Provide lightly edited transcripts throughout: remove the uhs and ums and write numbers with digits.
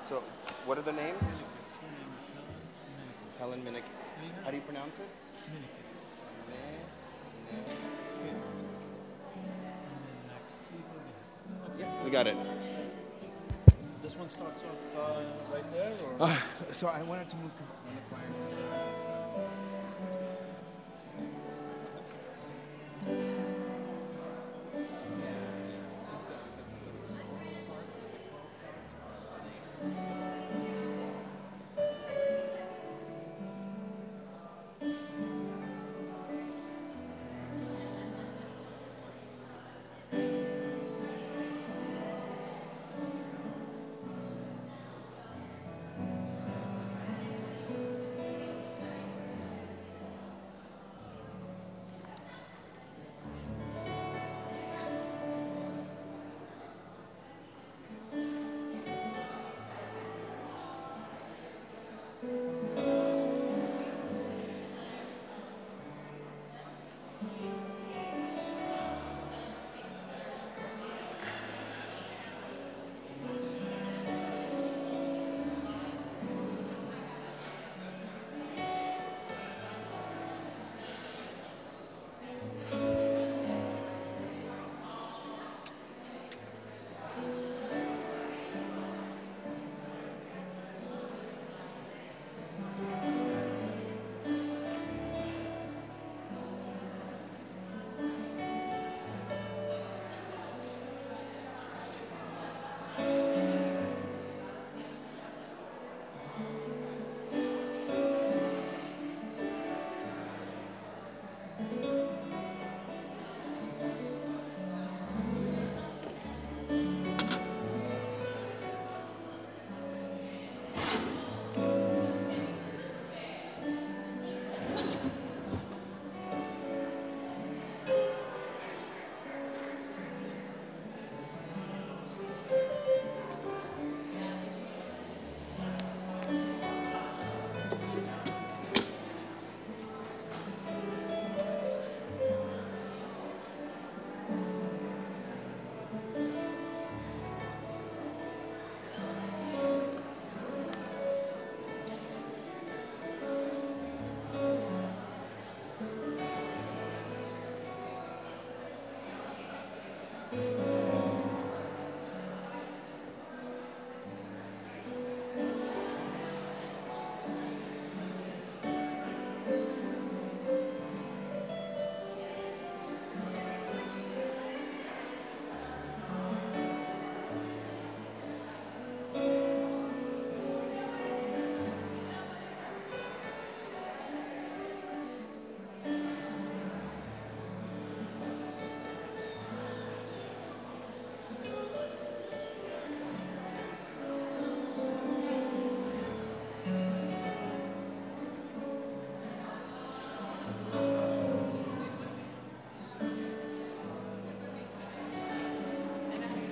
So, what are the names? Helen Minnick. How do you pronounce it? Yeah, we got it. This one starts off right there, or? So I wanted to move because one of the clients.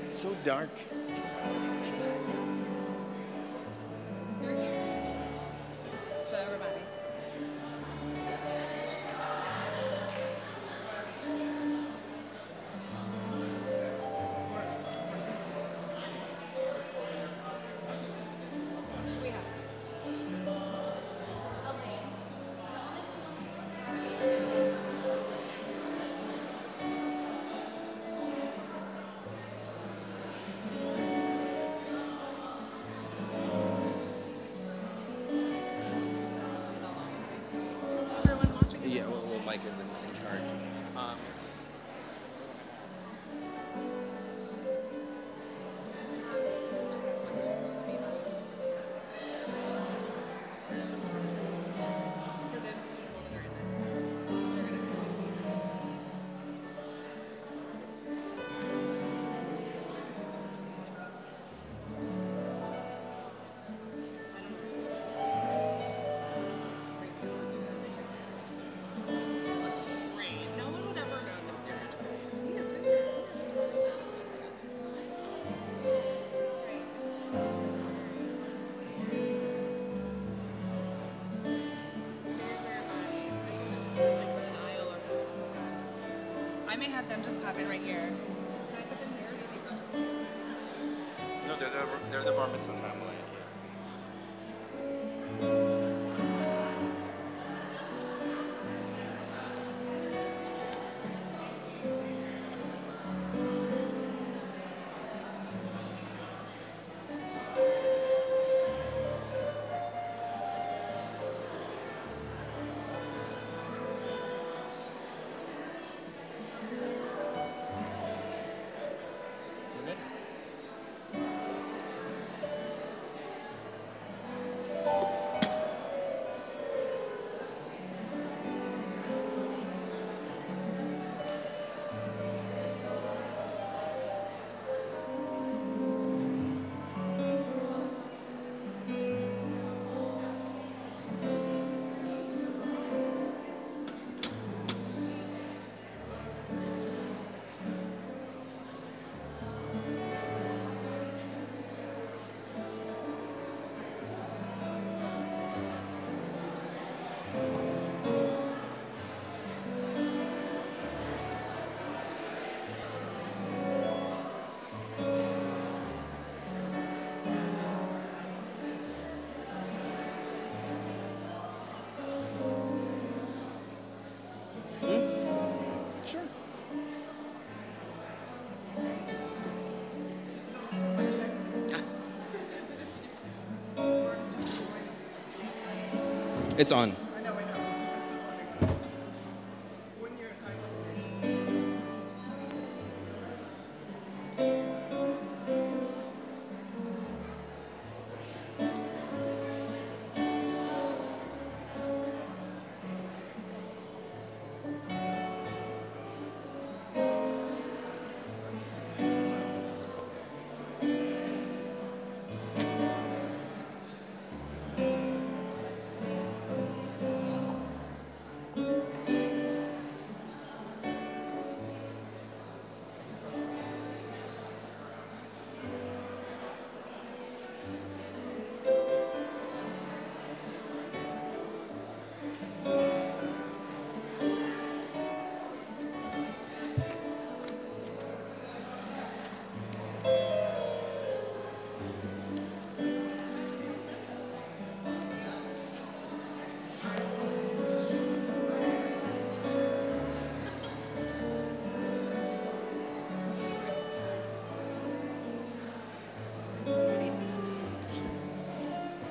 It's so dark. Yeah, well, Mike is in charge. Um, I may have them just pop in right here. Can I put them here? Or do you think they'll- no, they're the bar mitzvah family. It's on. I know. That's so funny. One year I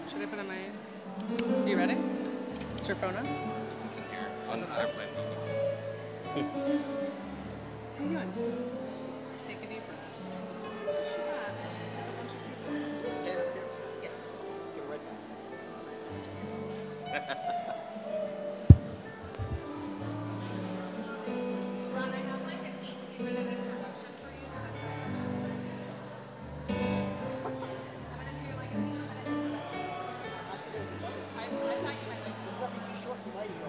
Should I put on my... You ready? Is your phone on? It's in here. On airplane mode. How you doing? Take a deep breath. It's your Shabbat. Have a bunch of people. Is there a pen up here? Yes. Get right back. Ron, I have like an 18-minute introduction for you. I'm gonna do like an 18-minute introduction. I thought you meant like... There's nothing too short for my ego.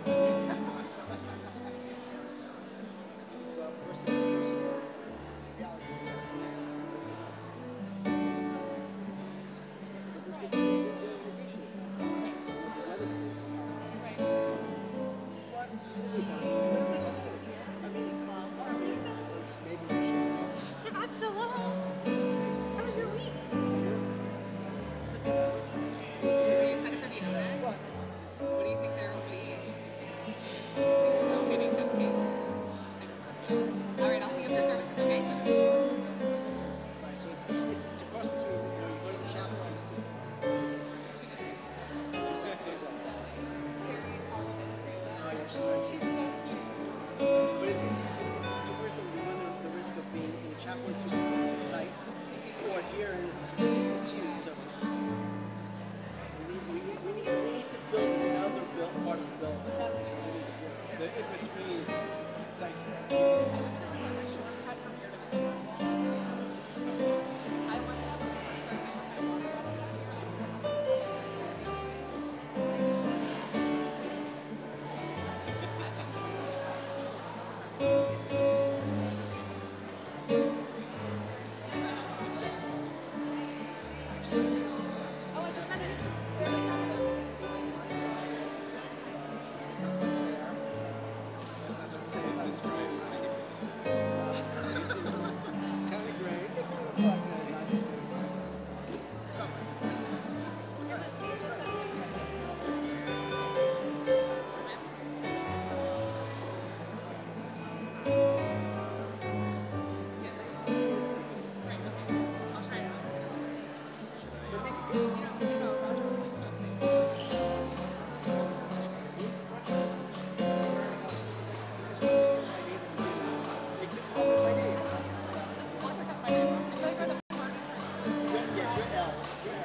Shabbat shalom. How was your week? Are you excited for the event? What do you think there will be? No, maybe cupcakes. All right, I'll see you after services, okay? Right, so it's a cross between, you go to the chapel and it's She's so cute. but it's a weird thing. You run the risk of being in the chapel too tight, or here and it's huge. So we need to build another part of the building. The in between. It's like, kind of gray. They kind of look like nice screens.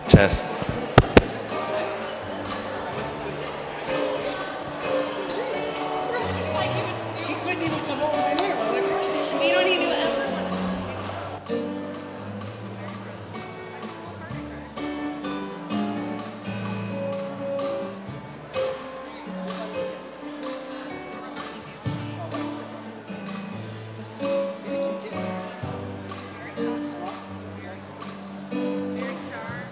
Test. He couldn't even come over my name. I'm like, You don't need to very sharp.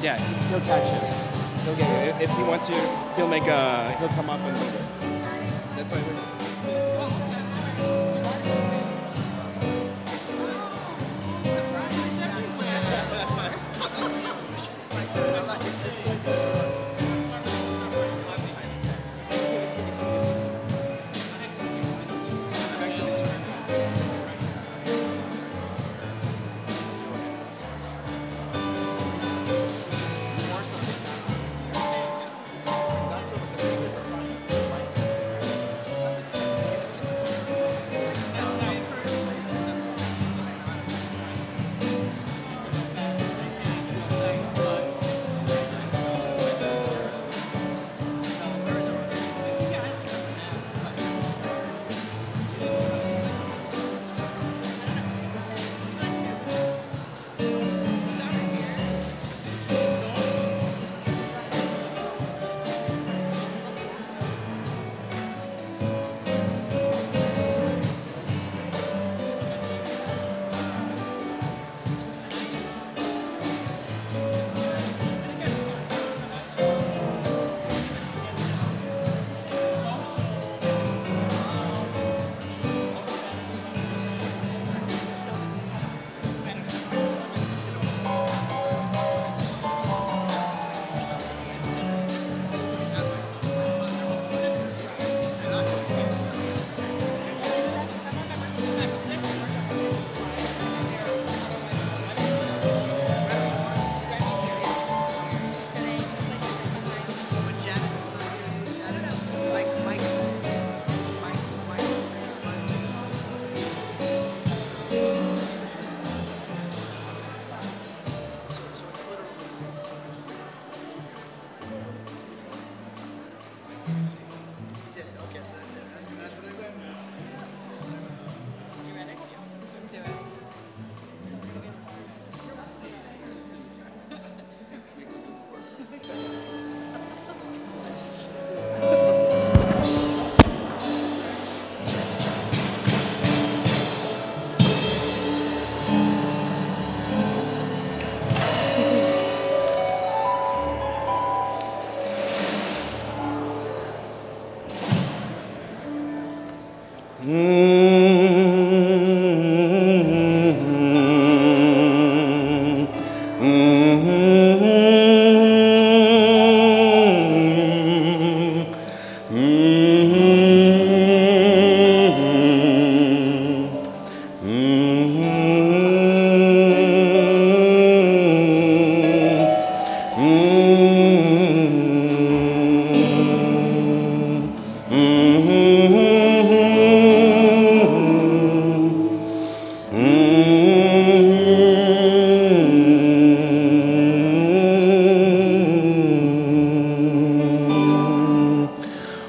Yeah, he'll catch you. He'll get you. If he wants you, he'll come up and move it. That's why we're...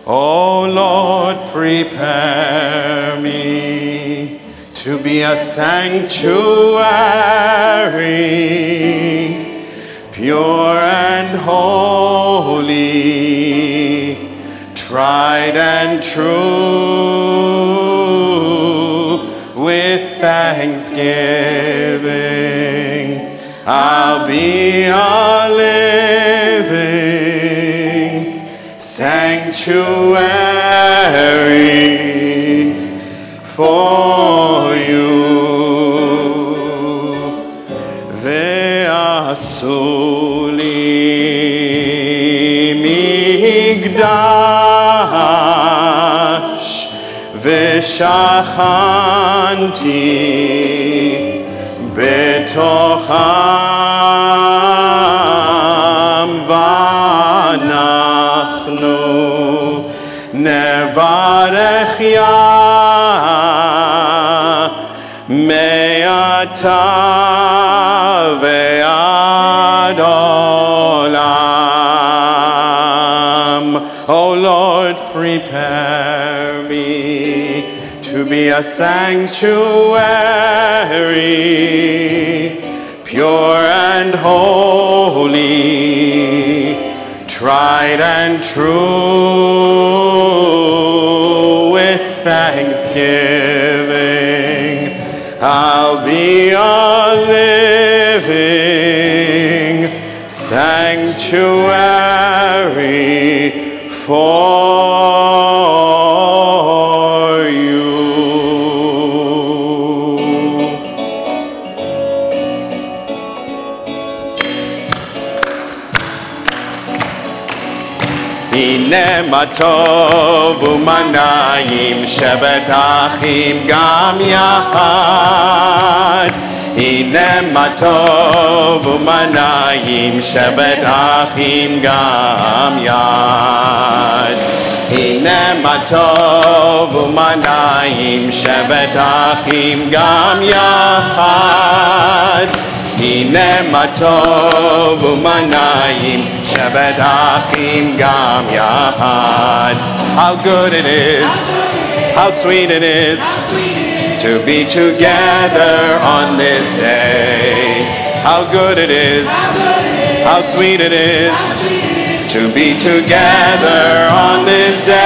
O Lord, prepare me to be a sanctuary, pure and holy, tried and true, with thanksgiving. I'll be a living sanctuary for you. Ve'asu li migdash ve'shachanti betocham v'anachnu nevarech Yah me'ata ve'ad olam. O Lord, prepare me to be a sanctuary, pure and holy, tried and true, with thanksgiving. I'll be a living sanctuary for you. הנה מה טוב ומה נעים שבת אחים גם יחד. הנה מה טוב ומה נעים שבת אחים גם יד. הנה מה טוב ומה נעים שבת אחים גם יחד. הנה מה טוב ומה נעים שבת אחים גם יחד. How good it is, how sweet it is to be together on this day. How good it is, how sweet it is to be together on this day.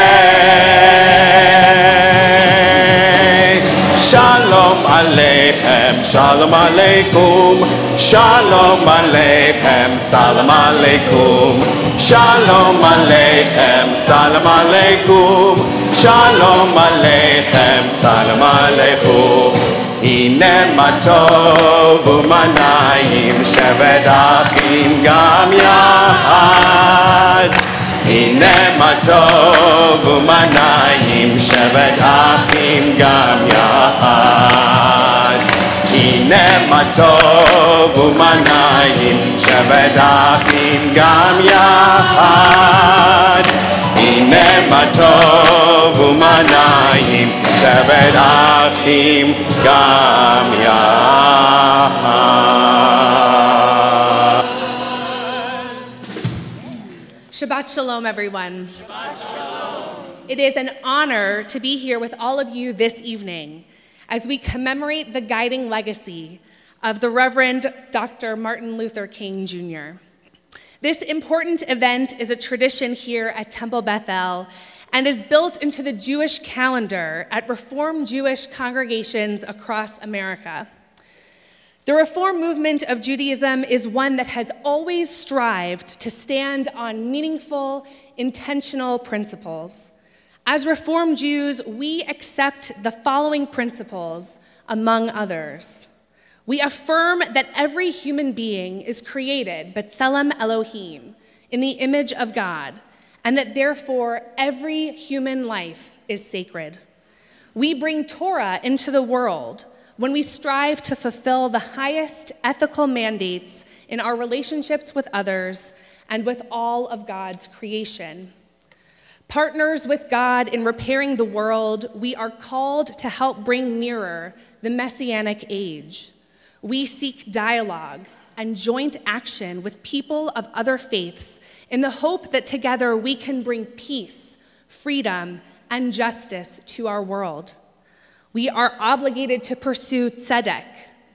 Shalom Aleichem, Shalom Aleikum, Shalom Aleichem, Salam Aleikum, Shalom Aleichem, Salam Aleikum, Shalom Aleichem, Salam Aleikum. הנה מה טוב ומה נעים שבת אחים גם יחד. הנה מה טוב ומה נעים שבת אחים גם יחד. הנה מה טוב ומה נעים שבת אחים גם יחד. הנה מה טוב ומה נעים שבת אחים גם יחד. Shabbat Shalom, everyone. Shabbat Shalom. It is an honor to be here with all of you this evening as we commemorate the guiding legacy of the Reverend Dr. Martin Luther King Jr. This important event is a tradition here at Temple Beth-El and is built into the Jewish calendar at Reform Jewish congregations across America. The Reform movement of Judaism is one that has always strived to stand on meaningful, intentional principles. As Reform Jews, we accept the following principles, among others. We affirm that every human being is created, B'Tselem Elohim, in the image of God, and that therefore every human life is sacred. We bring Torah into the world when we strive to fulfill the highest ethical mandates in our relationships with others and with all of God's creation. Partners with God in repairing the world, we are called to help bring nearer the Messianic age. We seek dialogue and joint action with people of other faiths in the hope that together we can bring peace, freedom, and justice to our world. We are obligated to pursue tzedek,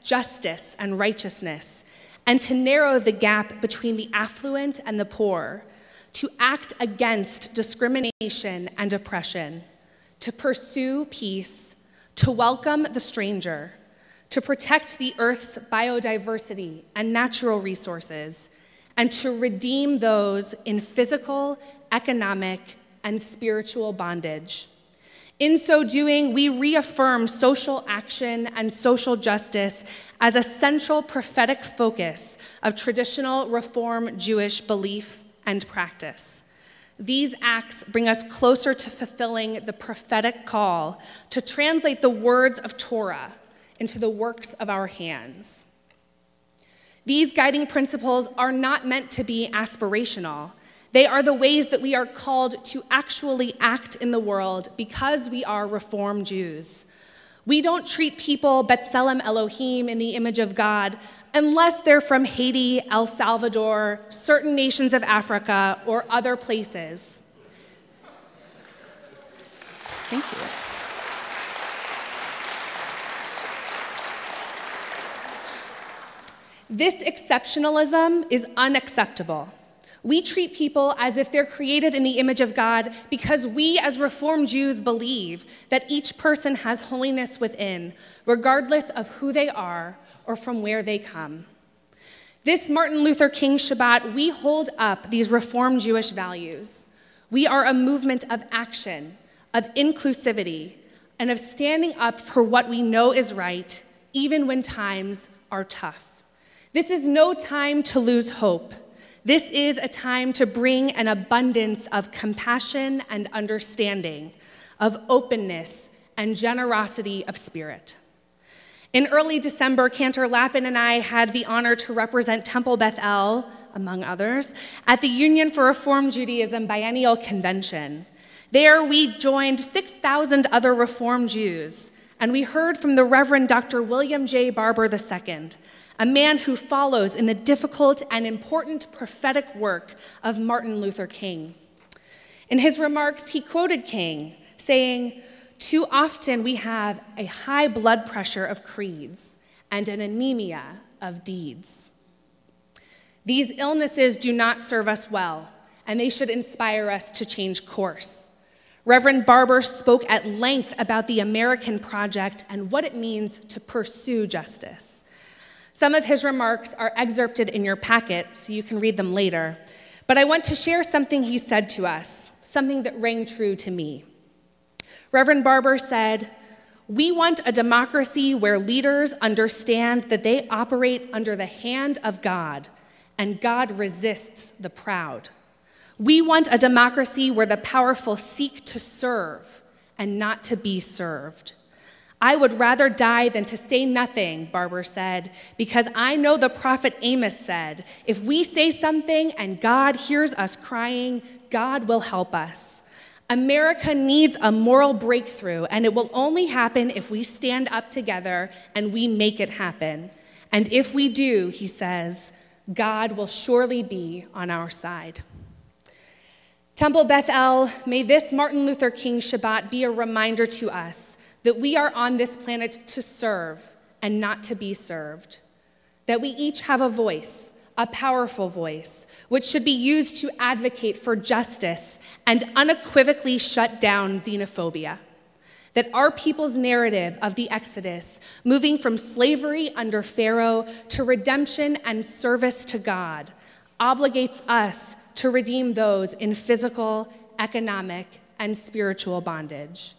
justice, and righteousness, and to narrow the gap between the affluent and the poor, to act against discrimination and oppression, to pursue peace, to welcome the stranger, to protect the Earth's biodiversity and natural resources, and to redeem those in physical, economic, and spiritual bondage. In so doing, we reaffirm social action and social justice as a central prophetic focus of traditional Reform Jewish belief and practice. These acts bring us closer to fulfilling the prophetic call to translate the words of Torah into the works of our hands. These guiding principles are not meant to be aspirational. They are the ways that we are called to actually act in the world because we are Reform Jews. We don't treat people B'Tselem Elohim in the image of God unless they're from Haiti, El Salvador, certain nations of Africa, or other places. Thank you. This exceptionalism is unacceptable. We treat people as if they're created in the image of God because we as Reform Jews believe that each person has holiness within, regardless of who they are or from where they come. This Martin Luther King Shabbat, we hold up these Reformed Jewish values. We are a movement of action, of inclusivity, and of standing up for what we know is right, even when times are tough. This is no time to lose hope. This is a time to bring an abundance of compassion and understanding, of openness and generosity of spirit. In early December, Cantor Lappin and I had the honor to represent Temple Beth-El, among others, at the Union for Reform Judaism Biennial Convention. There, we joined 6,000 other Reform Jews, and we heard from the Reverend Dr. William J. Barber II, a man who follows in the difficult and important prophetic work of Martin Luther King. In his remarks, he quoted King, saying, "Too often we have a high blood pressure of creeds and an anemia of deeds. These illnesses do not serve us well, and they should inspire us to change course." Reverend Barber spoke at length about the American Project and what it means to pursue justice. Some of his remarks are excerpted in your packet, so you can read them later. But I want to share something he said to us, something that rang true to me. Reverend Barber said, "We want a democracy where leaders understand that they operate under the hand of God, and God resists the proud. We want a democracy where the powerful seek to serve and not to be served. I would rather die than to say nothing," Barber said, "because I know the prophet Amos said, if we say something and God hears us crying, God will help us. America needs a moral breakthrough, and it will only happen if we stand up together and we make it happen. And if we do," he says, "God will surely be on our side." Temple Beth-El, may this Martin Luther King Shabbat be a reminder to us that we are on this planet to serve and not to be served, that we each have a voice, a powerful voice, which should be used to advocate for justice and unequivocally shut down xenophobia, that our people's narrative of the Exodus, moving from slavery under Pharaoh to redemption and service to God, obligates us to redeem those in physical, economic, and spiritual bondage.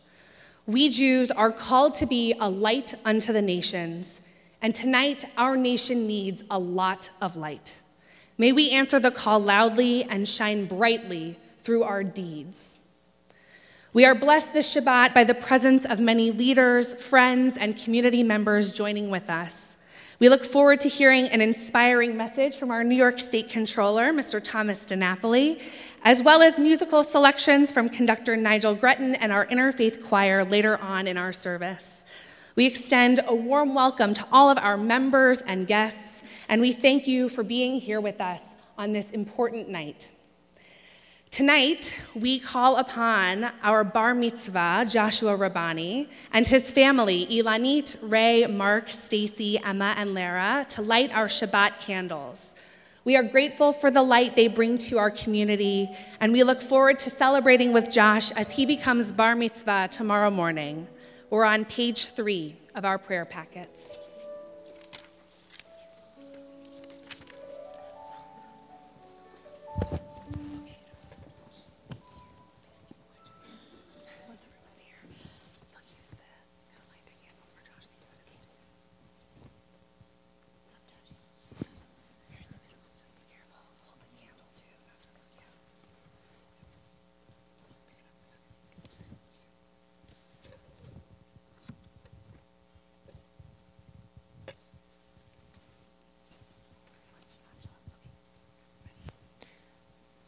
We Jews are called to be a light unto the nations, and tonight our nation needs a lot of light. May we answer the call loudly and shine brightly through our deeds. We are blessed this Shabbat by the presence of many leaders, friends, and community members joining with us. We look forward to hearing an inspiring message from our New York State Controller, Mr. Tom DiNapoli, as well as musical selections from conductor Nigel Gretton and our interfaith choir later on in our service. We extend a warm welcome to all of our members and guests, and we thank you for being here with us on this important night. Tonight, we call upon our bar mitzvah, Joshua Rabbani, and his family, Ilanit, Ray, Mark, Stacy, Emma, and Lara, to light our Shabbat candles. We are grateful for the light they bring to our community, and we look forward to celebrating with Josh as he becomes bar mitzvah tomorrow morning. We're on page 3 of our prayer packets.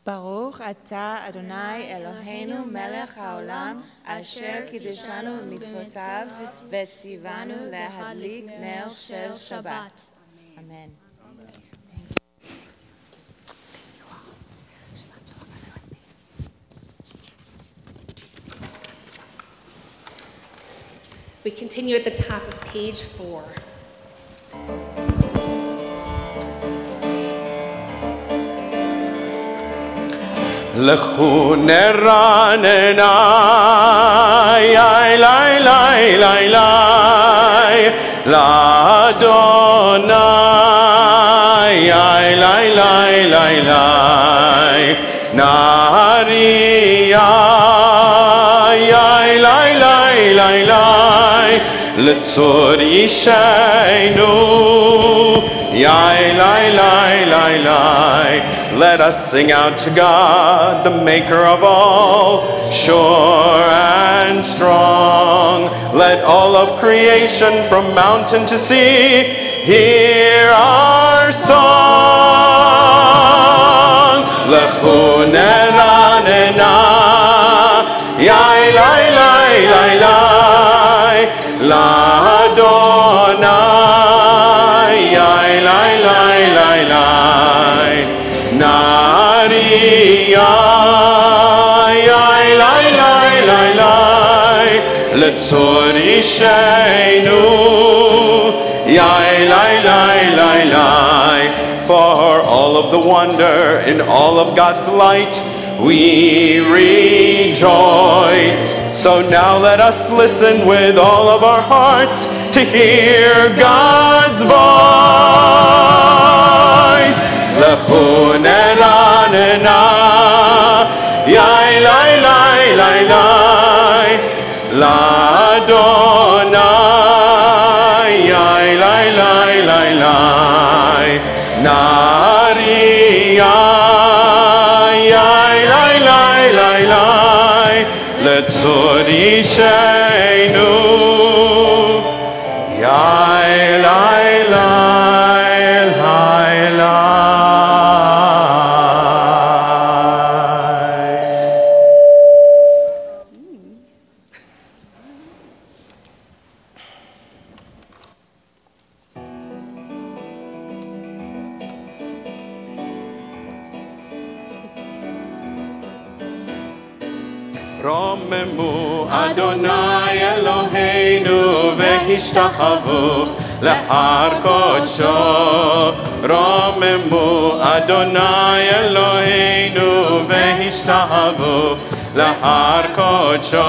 ברוך אתה אדוני אלוהינו מלך העולם אשר קידשנו במצוותיו וציוונו להדליק נר של שבת. אמן. We continue at the top of page 4. לכו נרננה, לי לי לי לי לי, לאדוני, lai lai lai lai Nari lai lai lai lai lai L'tzor yishaynu Yai lai lai lai lai Let us sing out to God, the maker of all, sure and strong. Let all of creation from mountain to sea hear our song. Lechu neranena Yai lai lai lai lai L'Adonai Yai lai lai lai lai Nari Yai lai lai lai lai L'tzor yishaynu Yai lai lai lai lai For all of the wonder in all of God's light we rejoice. So now let us listen with all of our hearts to hear God's voice. Lechu neranena Yai lai lai lai lai L'Adonai Yai lai lai lai lai Nari Yai lai lai lai lai L'tzor yishaynu Yai lai lai lai lai Romemu Adonai Eloheinu vehishtachavu lehar kodsho. Romemu Adonai Eloheinu vehishtachavu lehar kodsho.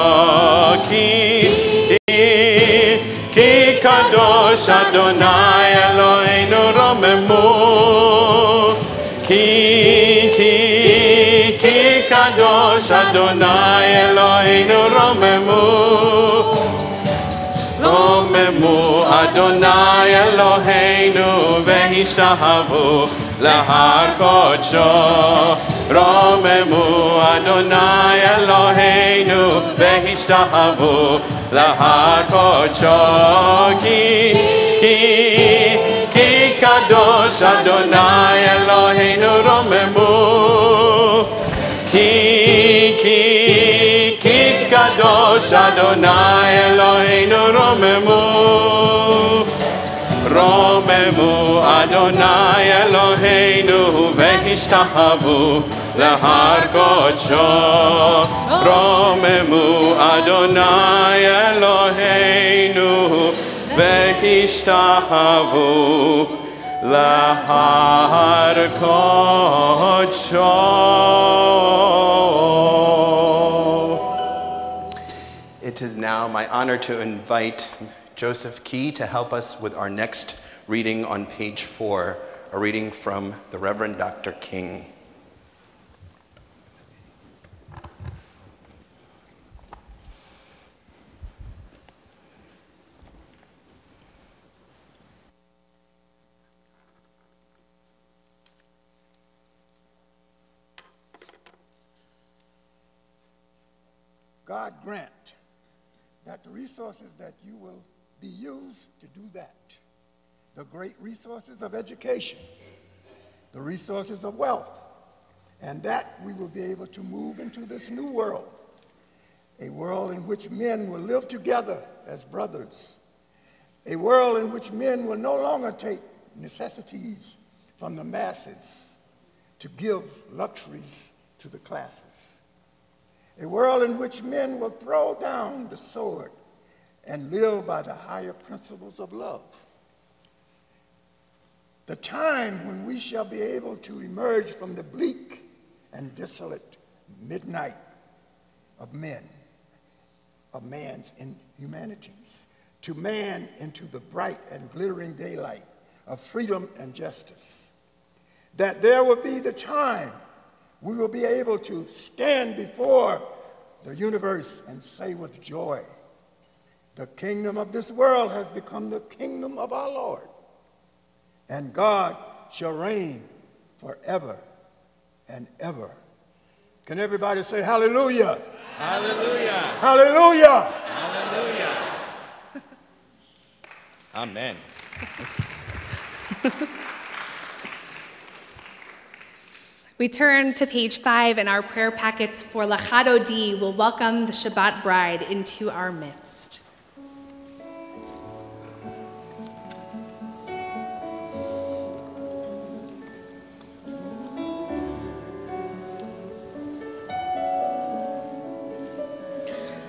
Ki kadosh Adonai Eloheinu romemu. Ki kadosh Adonai Eloheinu romemu. Romemu Adonai Eloheinu vehishtachavu lehar kodsho. Romemu Adonai Eloheinu vehishtachavu lehar kodsho. Ki kadosh Adonai Eloheinu romemu. Ki kadosh Adonai Eloheinu romemu. Romemu Adonai Eloheinu vehishtachavu lehar kodsho. Romemu Adonai Eloheinu vehishtachavu lehar kodsho. It is now my honor to invite Joseph Key to help us with our next reading on page 4, a reading from the Reverend Dr. King. God grant that the resources that you will be used to do that, the great resources of education, the resources of wealth, and that we will be able to move into this new world, a world in which men will live together as brothers, a world in which men will no longer take necessities from the masses to give luxuries to the classes, a world in which men will throw down the sword and live by the higher principles of love. The time when we shall be able to emerge from the bleak and desolate midnight of men, of man's inhumanities, to man into the bright and glittering daylight of freedom and justice. that there will be the time we will be able to stand before the universe and say with joy, the kingdom of this world has become the kingdom of our Lord, and God shall reign forever and ever. Can everybody say hallelujah? Hallelujah. Hallelujah. Hallelujah. Amen. We turn to page 5 in our prayer packets for Lachadodi. We'll welcome the Shabbat bride into our midst.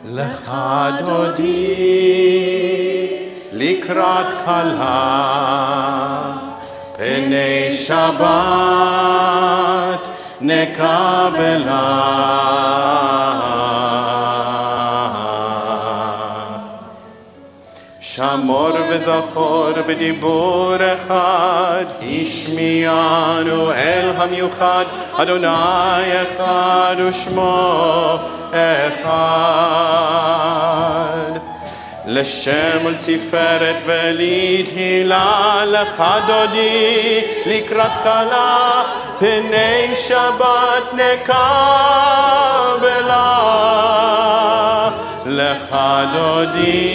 Lecha dodi likrat kala Pnei Shabbat nekabela Shamor v'zachor b'dibur echad Ishmianu el hamiuchad Adonai echad u'shmo echad לשם ולתפארת ולתהילה לך דודי לקראת כלה פני שבת נקבלה לך דודי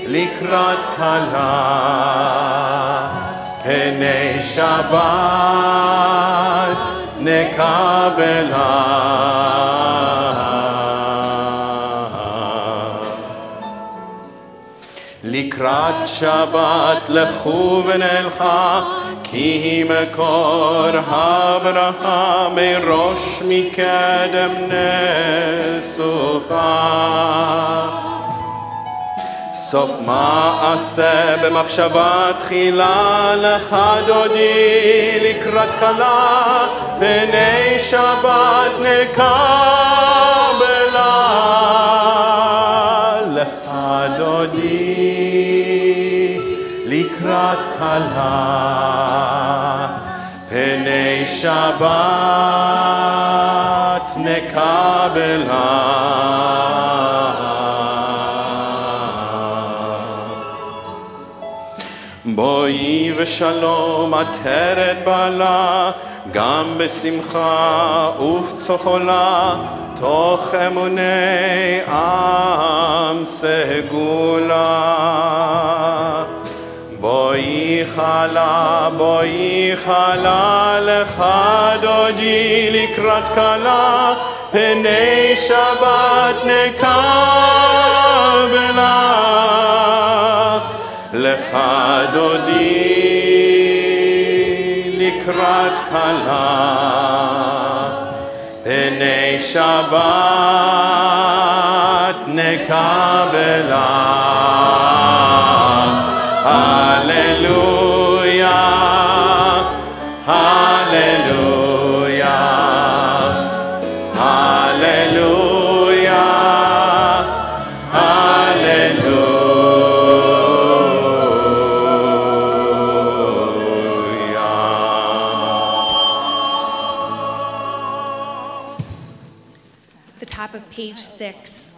לקראת כלה פני שבת נקבלה לקראת שבת לכו ונלכה כי היא מקור הברכה מראש מקדם נסוכה סוף מעשה במחשבה תחילה לך דודי לקראת כלה פני שבת נקבלה לך דודי לקראת כלה פני שבת נקבלה בואי ושלום עטרת בעלה גם בשמחה ובצחולה תוך אמוני עם סגולה בואי חלה לך דודי לקראת כלה פני שבת נקבלה לך דודי לקראת כלה פני שבת נקבלה הללויה הללויה הללויה Of page 6.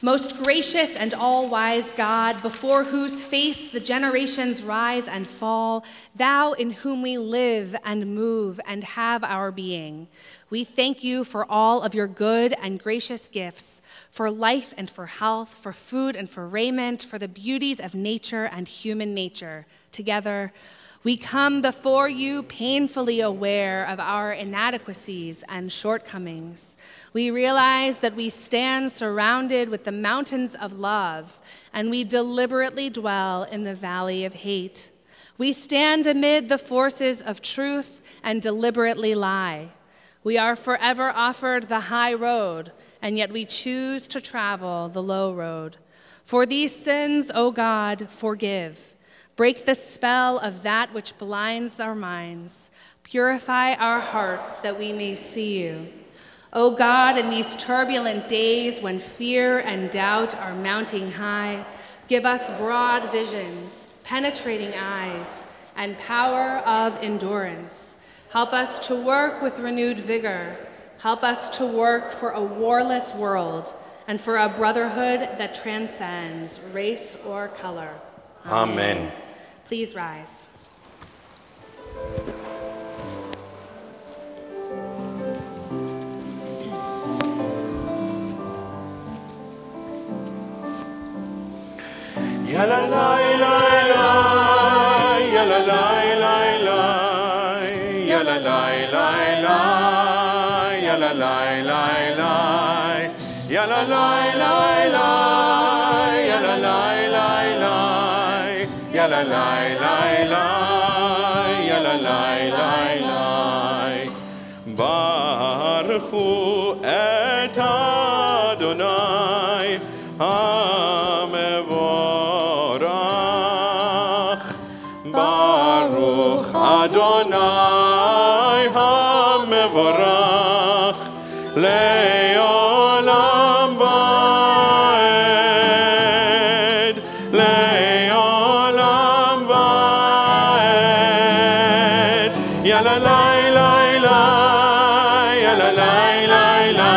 Most gracious and all-wise God, before whose face the generations rise and fall, thou in whom we live and move and have our being, we thank you for all of your good and gracious gifts, for life and for health, for food and for raiment, for the beauties of nature and human nature. Together, we come before you painfully aware of our inadequacies and shortcomings. We realize that we stand surrounded with the mountains of love, and we deliberately dwell in the valley of hate. We stand amid the forces of truth and deliberately lie. We are forever offered the high road, and yet we choose to travel the low road. For these sins, O God, forgive. Break the spell of that which blinds our minds. Purify our hearts that we may see you. O God, in these turbulent days when fear and doubt are mounting high, give us broad visions, penetrating eyes, and power of endurance. Help us to work with renewed vigor. Help us to work for a warless world and for a brotherhood that transcends race or color. Amen. Please rise. Ya la la la la, ya la la la la, ya la la la la, ya la la la la, ya la la la la, ya la la la la, ya la la la la, ya la la la la. Baruchu et Adonai hamevorach. Baruch Adonai hamevorach le'olam va'ed, le'olam va'ed. Ya la la la la, ya la la la la,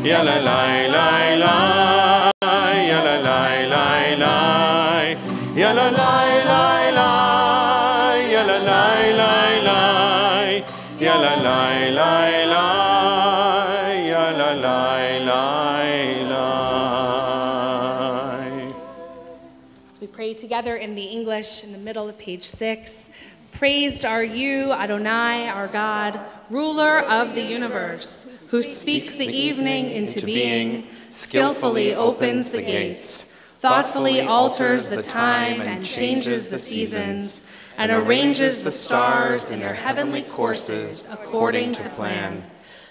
ya la la la la, ya la la la la, ya la la la la, ya la la la la, ya la la la la, ya la la la la. We pray together in the English in the middle of page 6. Praised are you, Adonai, our God, ruler of the universe, who speaks the evening into being, skillfully opens the gates, thoughtfully alters the time and changes the seasons, and arranges the stars in their heavenly courses according to plan.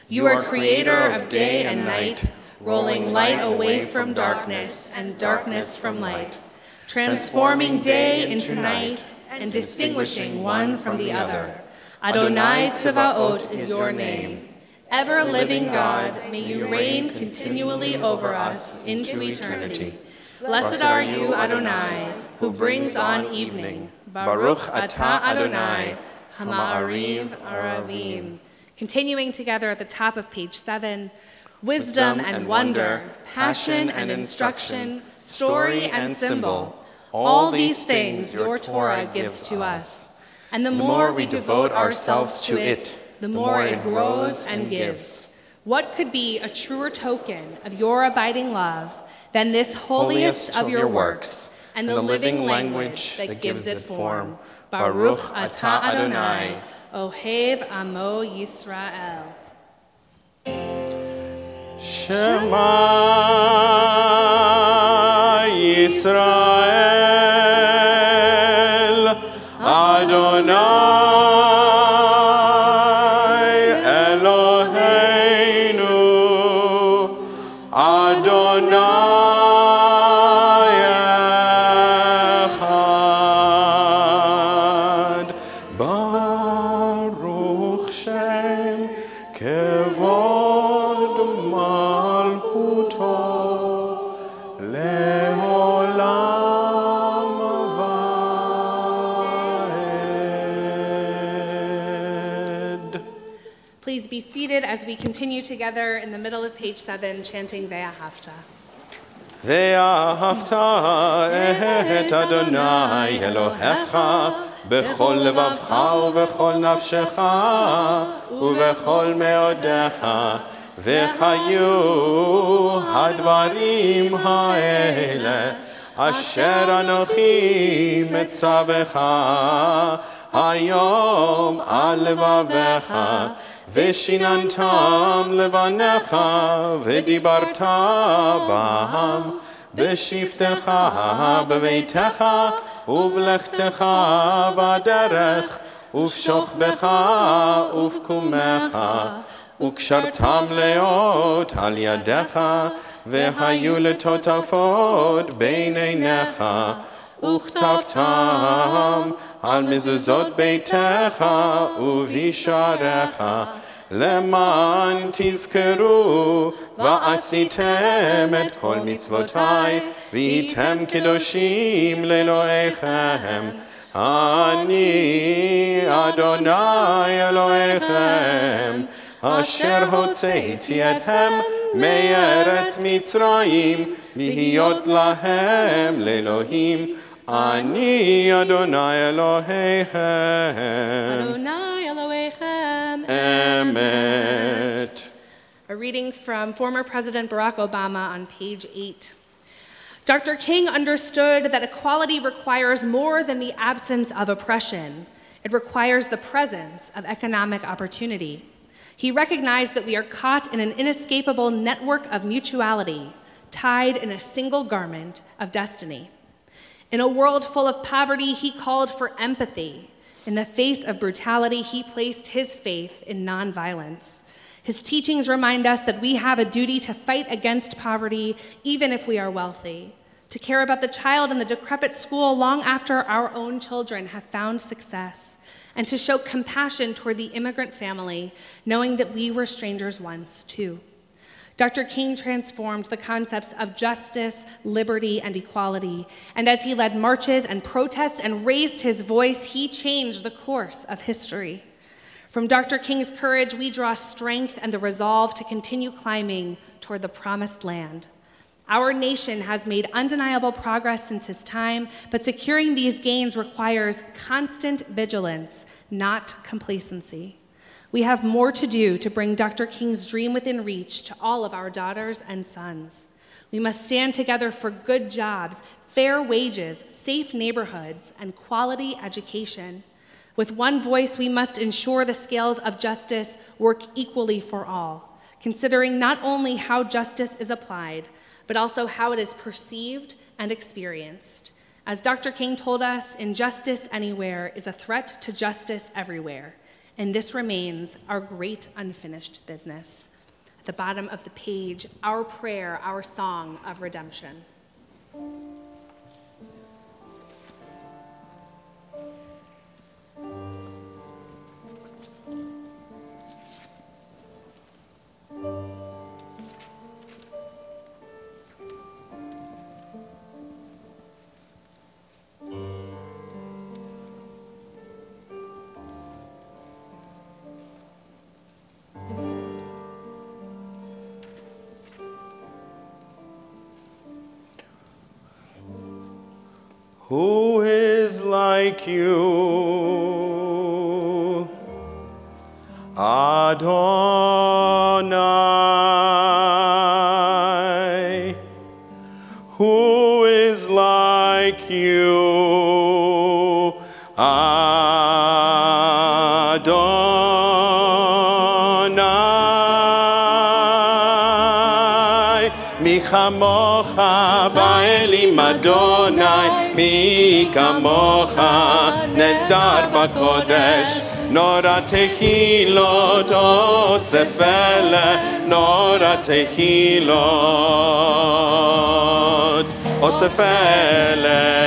You are creator of day and night, rolling light away from darkness and darkness from light, transforming day into night and distinguishing one from the other. Adonai Tzevaot is your name. Ever-living God, may you reign continually over us into eternity. Blessed are you, Adonai, who brings on evening. Baruch atah Adonai, hama'ariv aravim. Continuing together at the top of page 7, wisdom and wonder, passion and instruction, story and symbol, all these things your Torah gives to us. And the more we devote ourselves to it, the more it grows and gives. What could be a truer token of your abiding love than this holiest of your works and the living language that gives it form? Baruch atah Adonai, Ohev Amo Yisrael. Shema Yisrael, Adonai Eloheinu, Adonai Echad. Baruch Shem Kevod Malchuto Leolam Vaed. Please be seated as we continue together in the middle of page 7, chanting Ve'ahavta. ואהבת את אדוני אלוהיך בכל לבבך ובכל נפשך ובכל מאודיך, וחיו הדברים האלה אשר אנוכי מצווך היום על לבביך, ושיננתם לבניך ודיברת בם בשבתך בביתך ובלכתך בדרך ובשוכבך ובקומך, וקשרתם להיות על ידיך, והיו לטוטפות בין עיניך, וכתבתם על מזוזות ביתך ובישעריך, למען תזכרו ועשיתם את כל מצוותיי, והייתם קדושים לאלוהיכם. אני אדוני אלוהיכם, אשר הוצאתי אתכם מארץ מצרים, להיות להם לאלוהים. אני אדוני אלוהיכם. Adonai Elohechem. Emet. A reading from former President Barack Obama on page 8. Dr. King understood that equality requires more than the absence of oppression. It requires the presence of economic opportunity. He recognized that we are caught in an inescapable network of mutuality, tied in a single garment of destiny. In a world full of poverty, he called for empathy. In the face of brutality, he placed his faith in nonviolence. His teachings remind us that we have a duty to fight against poverty, even if we are wealthy, to care about the child in the decrepit school long after our own children have found success, and to show compassion toward the immigrant family, knowing that we were strangers once, too. Dr. King transformed the concepts of justice, liberty, and equality, and as he led marches and protests and raised his voice, he changed the course of history. From Dr. King's courage, we draw strength and the resolve to continue climbing toward the promised land. Our nation has made undeniable progress since his time, but securing these gains requires constant vigilance, not complacency. We have more to do to bring Dr. King's dream within reach to all of our daughters and sons. We must stand together for good jobs, fair wages, safe neighborhoods, and quality education. With one voice, we must ensure the scales of justice work equally for all, considering not only how justice is applied, but also how it is perceived and experienced. As Dr. King told us, injustice anywhere is a threat to justice everywhere, and this remains our great unfinished business. At the bottom of the page, our prayer, our song of redemption. Who is like you, Adonai? Who is like you, Adonai? Mi chamocha ba'elim Adonai. מי כמוך נדר בקודש, נורא תהילות אוסף אלה, נורא תהילות אוסף אלה.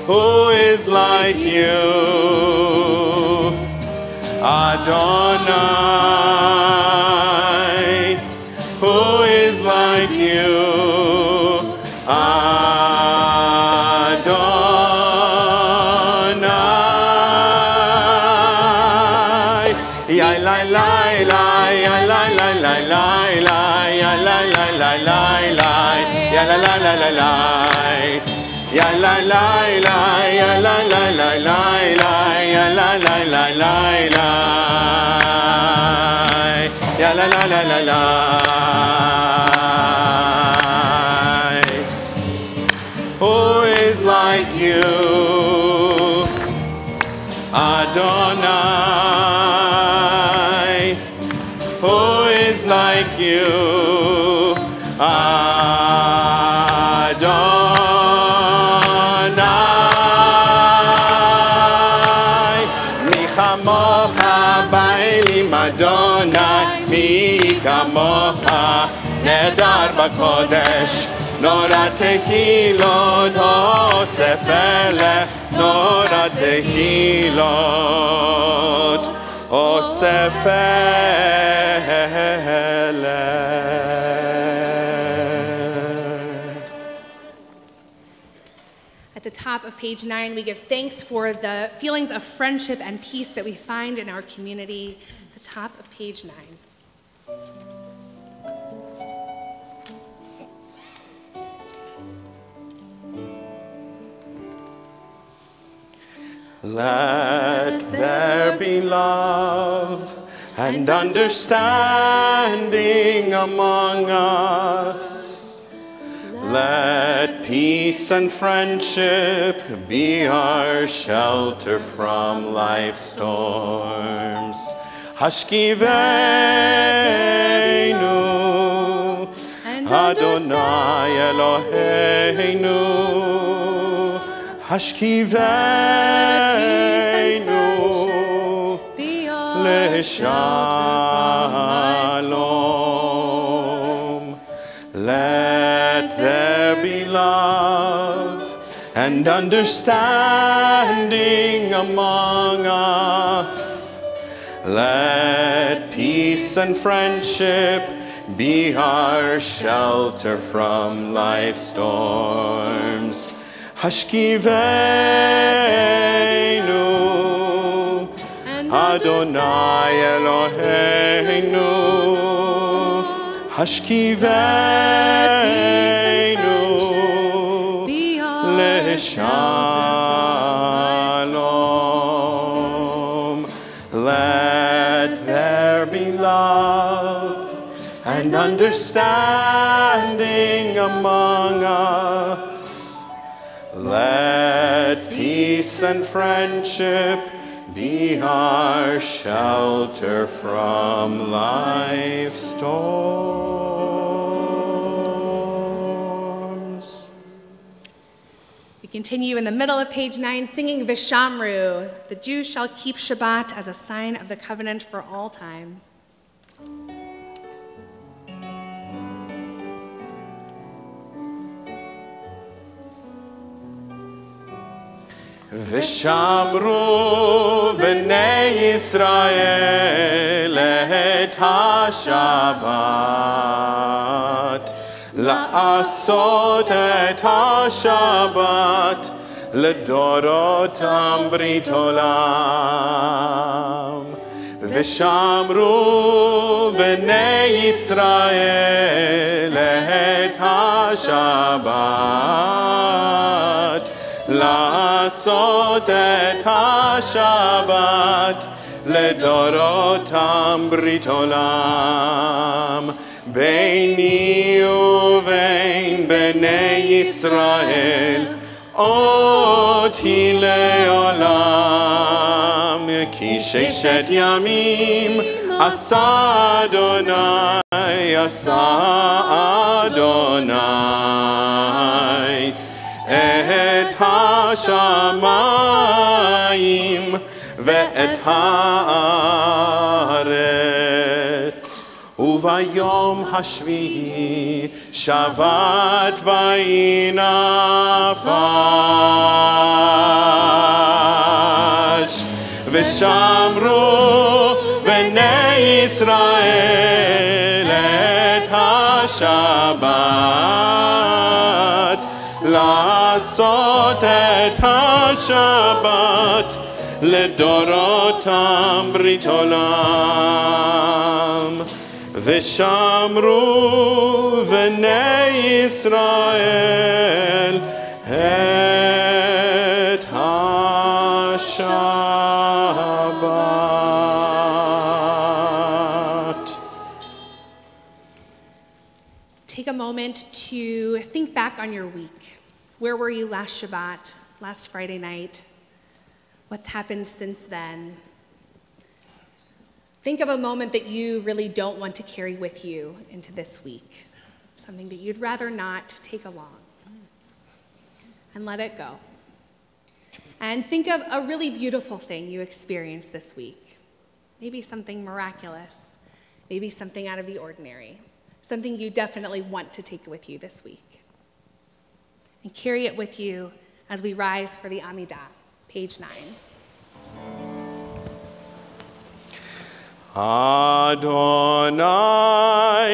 Who is like you, Adonai? Who is like you, Adonai? Ya la la la, ya la la la la la, ya la la la la la, ya la la la la la, ya la la la, ya la la la la la, ya la la la la la, ya la la la la la. Who is like you, Adonai? Who is like you, Adonai? Mi chamocha ba'elim Adonai, mi kamocha nedar b'kodesh. נורא תהילות אוסף אלה, נורא תהילות אוסף אלה. the top of page 9, we give thanks for the feelings of friendship and peace that we find in our community. The top of page 9. Let there be love and understanding among us. Let peace and friendship be our shelter from life's storms. Hashkivenu Adonai Eloheinu Hashkivenu Leshalom. Let there be love and understanding among us. Let peace and friendship be our shelter from life's storms. Hashkivenu Adonai Eloheinu Hashkivenu Leshalom. Let there be love and understanding among us. Let peace and friendship be our shelter from life's storms. We continue in the middle of page 9, singing Vishamru. The Jews shall keep Shabbat as a sign of the covenant for all time. Vishamru b'nei Yisrael et ha-Shabbat, la'asot et ha-Shabbat, l'dorotam brit olam. Vishamru b'nei Yisrael et ha-Shabbat, לעשות את השבת לדורותם ברית עולם ביני ובין בני ישראל אותי לעולם כי ששת ימים עשה אדוני את השמיים ואת הארץ וביום השביעי שבת ויהי נפש ושמרו בני ישראל את השבת לעשות את השבת לדורותם ברית עולם ושמרו בני ישראל את השבת. Take a moment to think back on your week. Where were you last Shabbat, last Friday night? What's happened since then? Think of a moment that you really don't want to carry with you into this week, something that you'd rather not take along, and let it go. And think of a really beautiful thing you experienced this week, maybe something miraculous, maybe something out of the ordinary, something you definitely want to take with you this week. And carry it with you as we rise for the Amidah, page 9. Adonai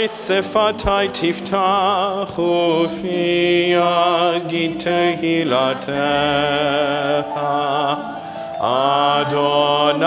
sefatai tiftach ufi yagid tehilatecha. Adonai,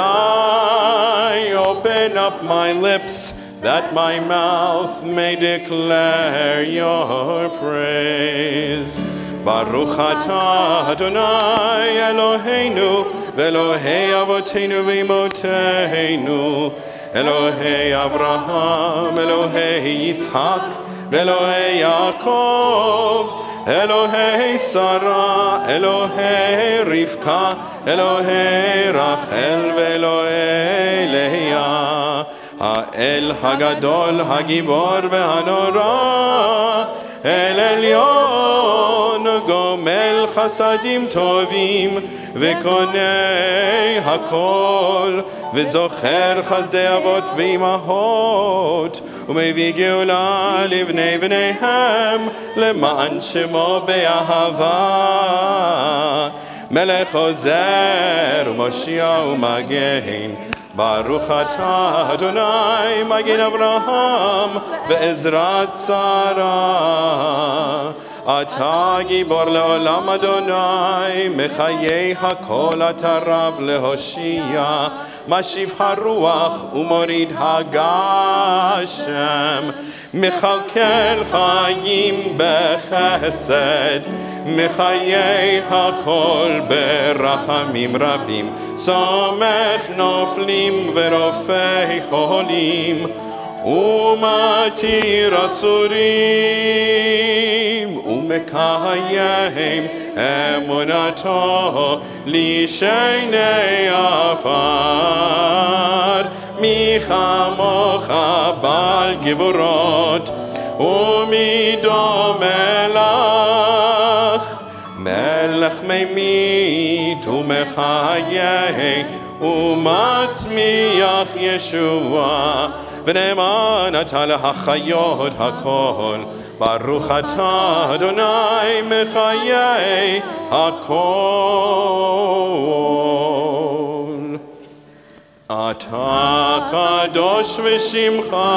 open up my lips, that my mouth may declare your praise. Baruch atah Adonai Eloheinu, v'Elohei avoteinu v'imoteinu, Elohei Avraham, Elohei Yitzhak, v'Elohei Yaakov, Elohei Sarah, Elohei Rivka, Elohei Rachel, v'Elohei Leah, Ha'el Hagadol, Hagibor v'Hanora, El Elyon, Gomel Chasadim Tovim, V'Konei Hakol, V'Zocher Chazdei Avot V'Imahot, U'Mevii Geula Livnei V'neihem, Le'man Shemo Be'ahava, Melech Ozer, U'Moshiach U'Magen, Baruch atah Adonai, Magen Avraham, ve'ezrat Sarah. Atah gibor le'olam Adonai, mechayei hakol atah rav lehoshia, mashiv haruach u'morid hagashem, mechalkel chayim bechesed, mechayei hakol berachamim rabim, somech noflim verofei cholim, umatir asurim, umekayim emunato lishenei afar, michamocha bal givurot, umidomelach, melech memit umechayeh umatzmiach Yeshua, v'ne'eman atah lehachayot hakol, baruch atah Adonai mechayeh hakol. Atah kadosh v'shimcha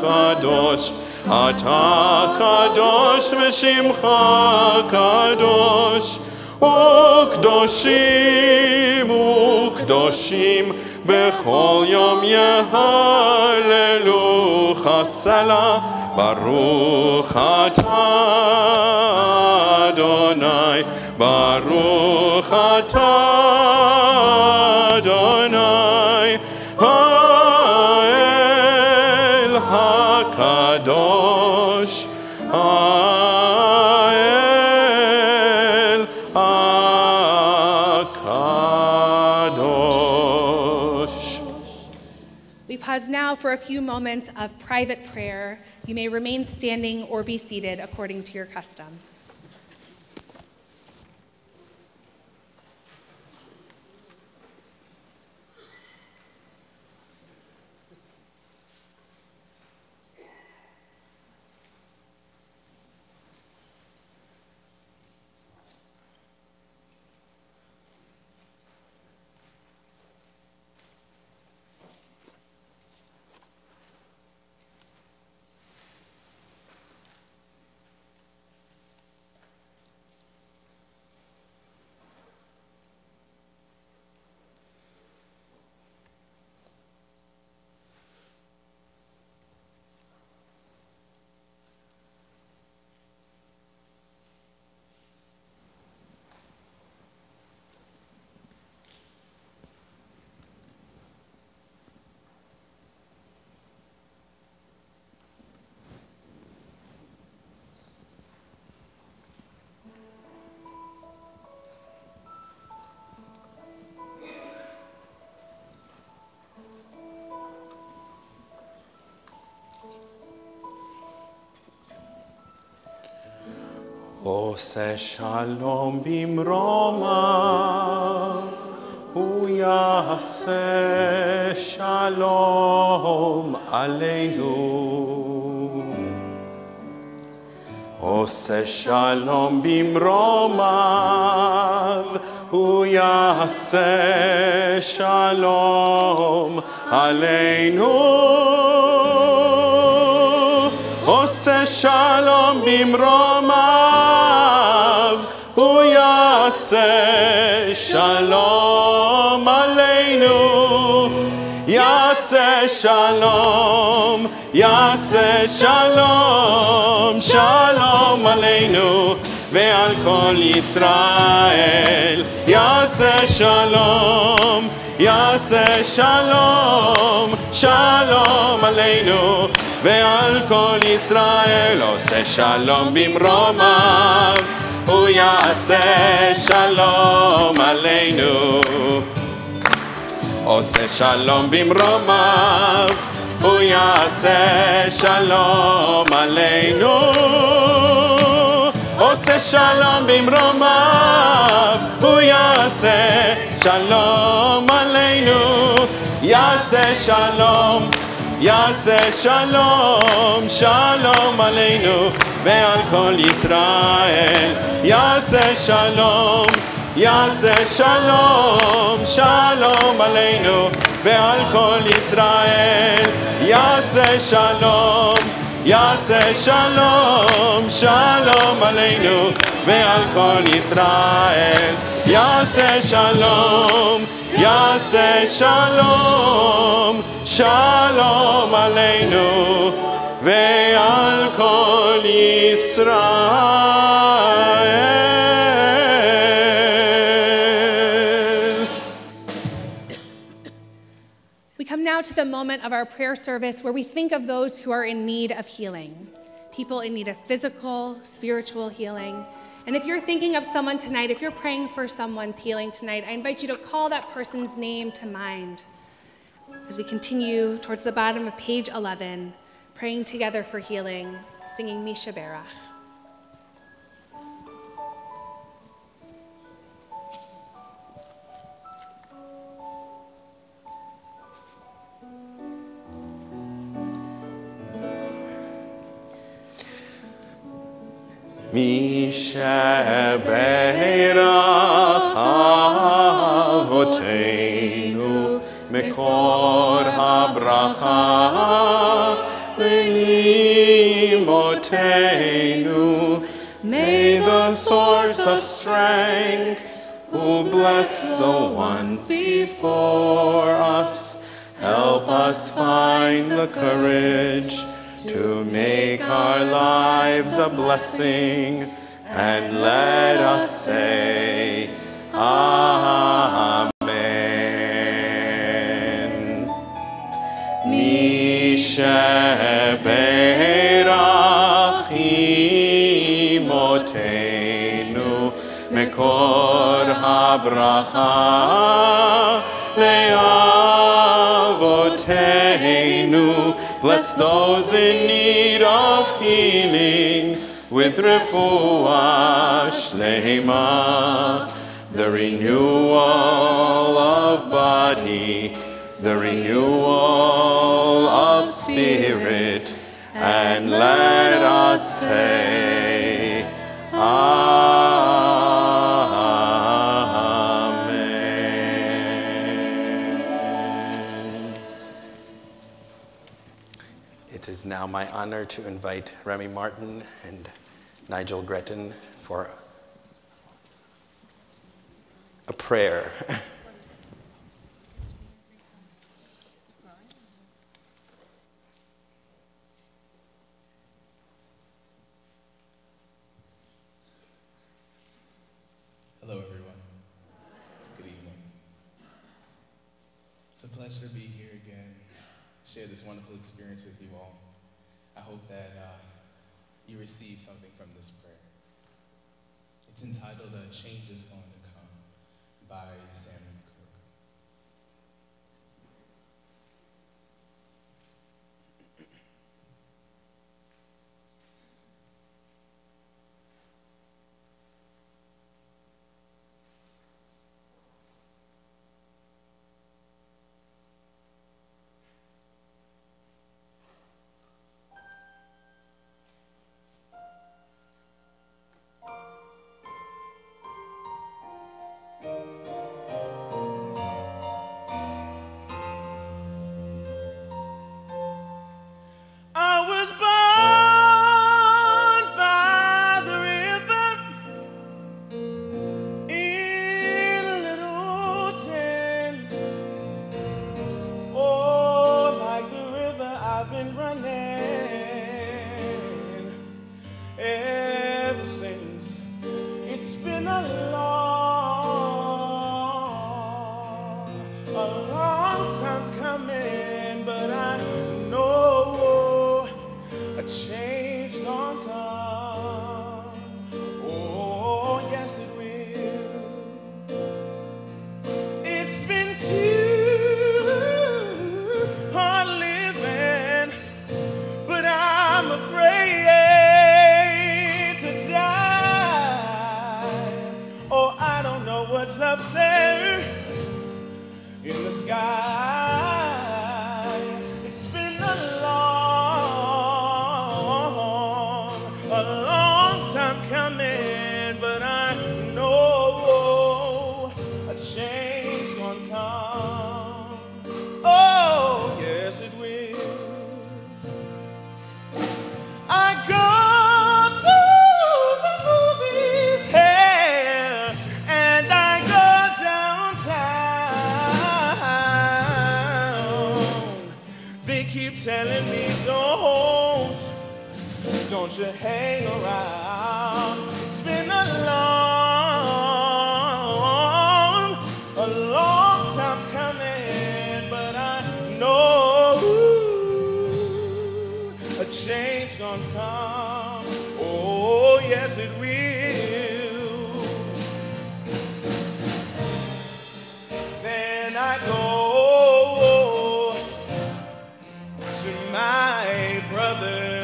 kadosh, Atah kadosh v'shimcha kadosh, Ukdoshim, Ukdoshim, bechol yom yehalelu chasela, Baruch atah Adonai, Baruch atah Adonai, Ha'el HaKadosh, Ha'el HaKadosh. We pause now for a few moments of private prayer. You may remain standing or be seated according to your custom. Ose shalom bimroma, hu yaseh shalom aleinu. Ose shalom bimromav, hu yaseh shalom aleinu. Oseh shalom bimromav, hu yaseh shalom aleinu. Yaseh shalom, yaseh shalom, shalom aleinu ve'al kol Yisrael. Yaseh shalom, yaseh shalom, shalom aleinu ve'al kol Yisrael. Oseh shalom bimromav, hu yaseh shalom aleinu. Oseh shalom bimromav, hu yaseh shalom aleinu. Oseh shalom bimromav, hu yaseh shalom aleinu. Yaseh shalom, yaseh shalom, shalom aleinu ve'al kol Yisrael. Yaseh shalom, yaseh shalom, shalom aleinu ve'al kol Yisrael. Yaseh shalom, yaseh shalom, shalom aleinu ve'al kol Yisrael. Yaseh shalom, yaseh shalom, shalom aleinu ve'al kol Yisrael. We come now to the moment of our prayer service where we think of those who are in need of healing, people in need of physical, spiritual healing. And if you're thinking of someone tonight, if you're praying for someone's healing tonight, I invite you to call that person's name to mind as we continue towards the bottom of page 11, praying together for healing, singing Misha Berach. Misha Berach Avoteinu Mekor HaBracha Le'imotenu. May the source of strength, who bless the ones before us, help us find the courage to make our lives a blessing, and let us say, Amen. Misha Berach Imotenu Mekor HaBracha Le'avotenu. Bless those in need of healing with refuah shleima, the renewal of body, the renewal of spirit, and let us say, Amen. It is now my honor to invite Remy Martin and Nigel Gretton for a prayer. Hello, everyone. Good evening. It's a pleasure to be here again, share this wonderful experience with you all. I hope that you receive something from this prayer. It's entitled "A Change is Going to Come" by Sam. time coming, but I know a change gonna come. Oh, yes it will. It's been too hard living, but I'm afraid to die. Oh, I don't know what's up there in the sky. It's been a long time coming, but I know a change gonna come. Oh, yes it will. I go to the movies here, and I go downtown. They keep telling me don't you hang around. It's been a long time coming, but I know a change gonna come. Oh, yes it will. Then I go to my brother.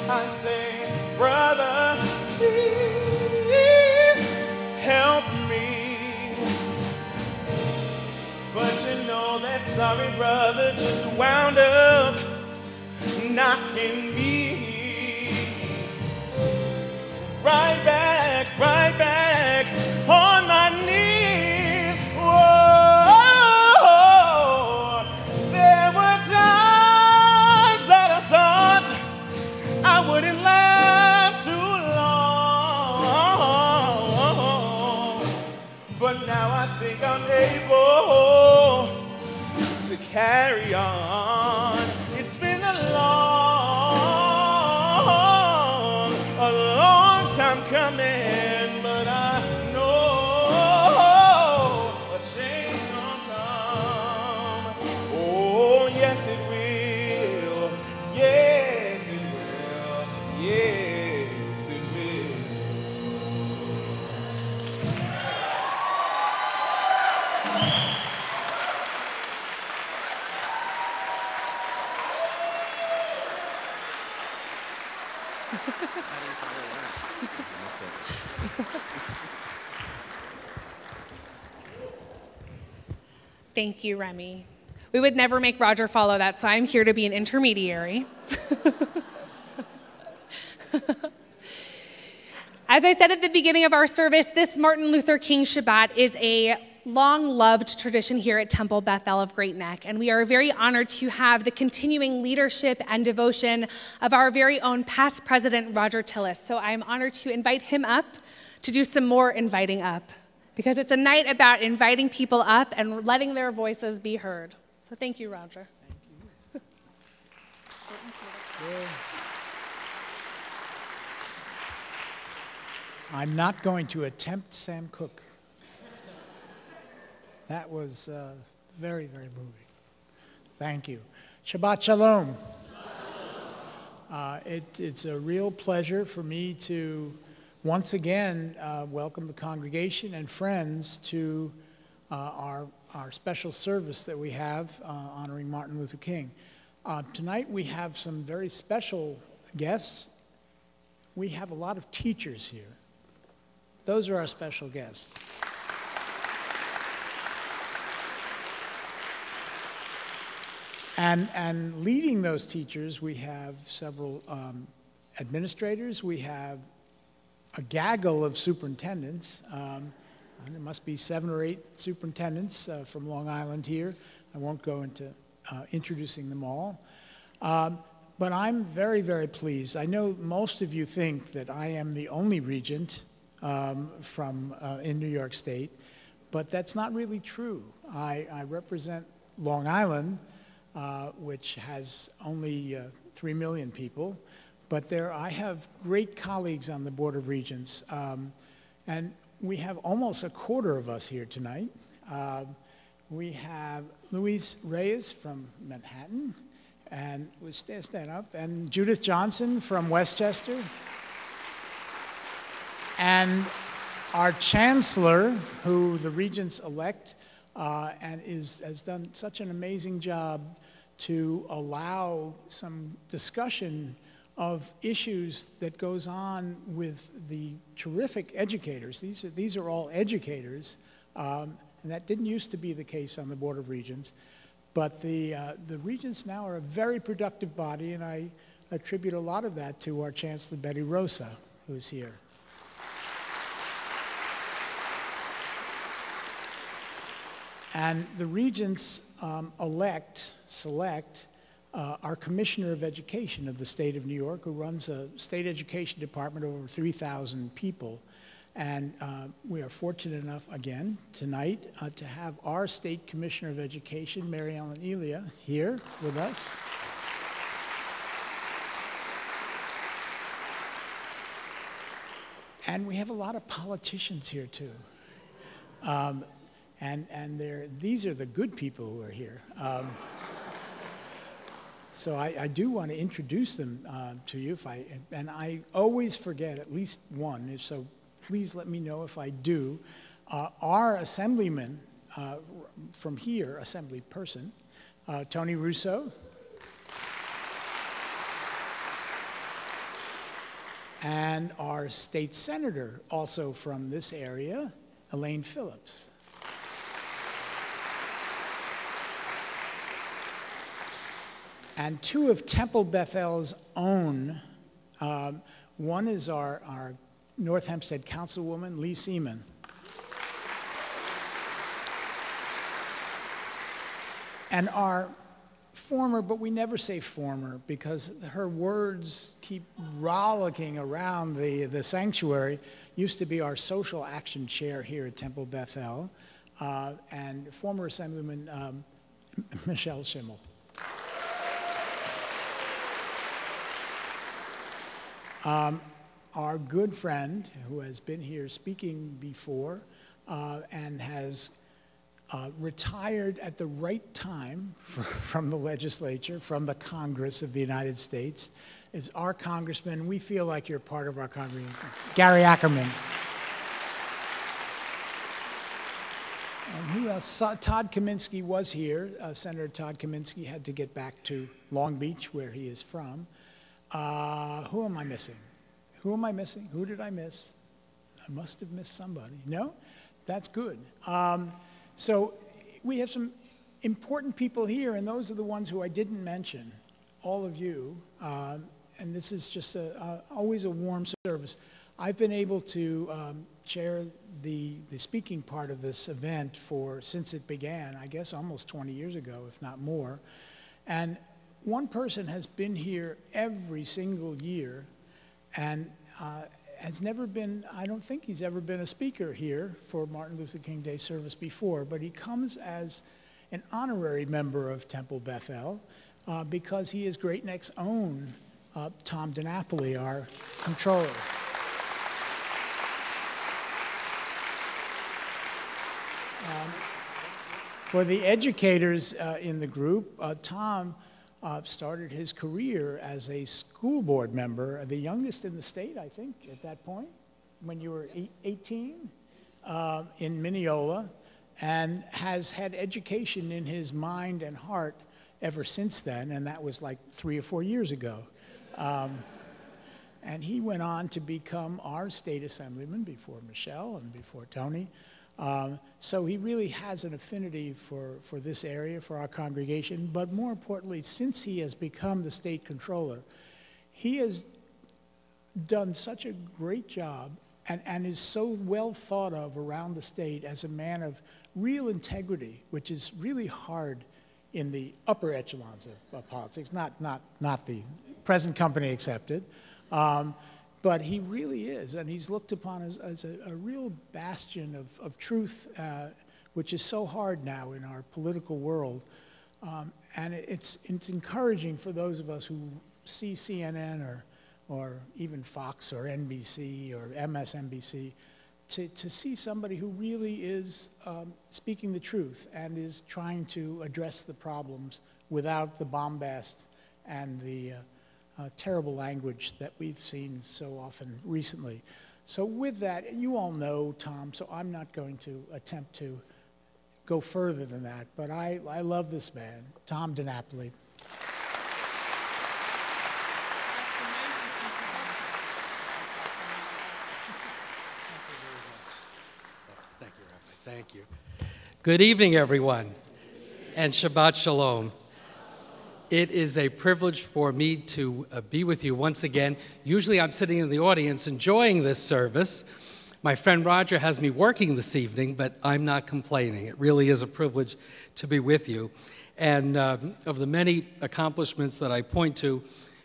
I say, brother, please help me. But you know that sorry brother just wound up knocking me right back on my knees. Whoa, there were times that I thought I wouldn't last too long, but now I think I'm able to carry on. It's been a long time coming, but I know a change gonna come. Oh, yes it will. Yes it will. Yes it will. Thank you, Remy. We would never make Roger follow that, so I'm here to be an intermediary. As I said at the beginning of our service, this Martin Luther King Shabbat is a long-loved tradition here at Temple Beth-El of Great Neck, and we are very honored to have the continuing leadership and devotion of our very own past president, Roger Tillis. So I'm honored to invite him up to do some more inviting up, because it's a night about inviting people up and letting their voices be heard. So thank you, Roger. Thank you. I'm not going to attempt Sam Cooke. That was very, very moving. Thank you. Shabbat Shalom. It's a real pleasure for me to once again welcome the congregation and friends to our special service that we have honoring Martin Luther King. Tonight we have some very special guests. We have a lot of teachers here. Those are our special guests. And leading those teachers, we have several administrators. We have a gaggle of superintendents. There must be 7 or 8 superintendents from Long Island here. I won't go into introducing them all. But I'm very, very pleased. I know most of you think that I am the only regent in New York State, but that's not really true. I represent Long Island, which has only 3 million people, but I have great colleagues on the Board of Regents, and we have almost a quarter of us here tonight. We have Luis Reyes from Manhattan, and we stand up, and Judith Johnson from Westchester, and our chancellor, who the regents elect, and has done such an amazing job to allow some discussion of issues that goes on with the terrific educators. These are all educators, and that didn't used to be the case on the Board of Regents. But the regents now are a very productive body, and I attribute a lot of that to our Chancellor Betty Rosa, who is here. And the regents select our Commissioner of Education of the state of New York, who runs a state education department of over 3,000 people. And we are fortunate enough, again, tonight, to have our State Commissioner of Education, Mary Ellen Elia, here with us. And we have a lot of politicians here, too. These are the good people who are here. So I do want to introduce them to you, and I always forget at least one, so please let me know if I do. Our assemblyman from here, assembly person, Tony Russo. And our state senator, also from this area, Elaine Phillips. And two of Temple Beth-El's own, one is our North Hempstead Councilwoman, Lee Seaman. And our former, but we never say former because her words keep rollicking around the sanctuary, used to be our social action chair here at Temple Beth-El, and former Assemblyman Michelle Schimmel. Our good friend, who has been here speaking before and has retired at the right time from the legislature, from the Congress of the United States, is our congressman. We feel like you're part of our congregation, Gary Ackerman. And who else? Todd Kaminsky was here. Senator Todd Kaminsky had to get back to Long Beach, where he is from. Who am I missing? Who am I missing? Who did I miss? I must have missed somebody. No? That's good. So we have some important people here, and those are the ones who I didn't mention, all of you. And this is just always a warm service. I've been able to chair the speaking part of this event since it began, I guess almost 20 years ago, if not more. And one person has been here every single year and has never been, I don't think he's ever been a speaker here for Martin Luther King Day service before, but he comes as an honorary member of Temple Beth-El because he is Great Neck's own Tom DiNapoli, our controller. For the educators in the group, Tom started his career as a school board member, the youngest in the state, I think, at that point, when you were 18, in Mineola, and has had education in his mind and heart ever since then, and that was like 3 or 4 years ago. And he went on to become our state assemblyman before Michelle and before Tony. So he really has an affinity for this area, for our congregation, but more importantly, since he has become the state controller, he has done such a great job and is so well thought of around the state as a man of real integrity, which is really hard in the upper echelons of politics, not the present company accepted. But he really is, and he's looked upon as a real bastion of truth, which is so hard now in our political world. And it's encouraging for those of us who see CNN or even Fox or NBC or MSNBC to see somebody who really is speaking the truth and is trying to address the problems without the bombast and the terrible language that we've seen so often recently. So with that, you all know Tom, so I'm not going to attempt to go further than that, but I love this man, Tom DiNapoli. Thank you, Rabbi. Thank you. Good evening, everyone, and Shabbat Shalom. It is a privilege for me to be with you once again. Usually I'm sitting in the audience enjoying this service. My friend Roger has me working this evening, but I'm not complaining. It really is a privilege to be with you. And of the many accomplishments that I point to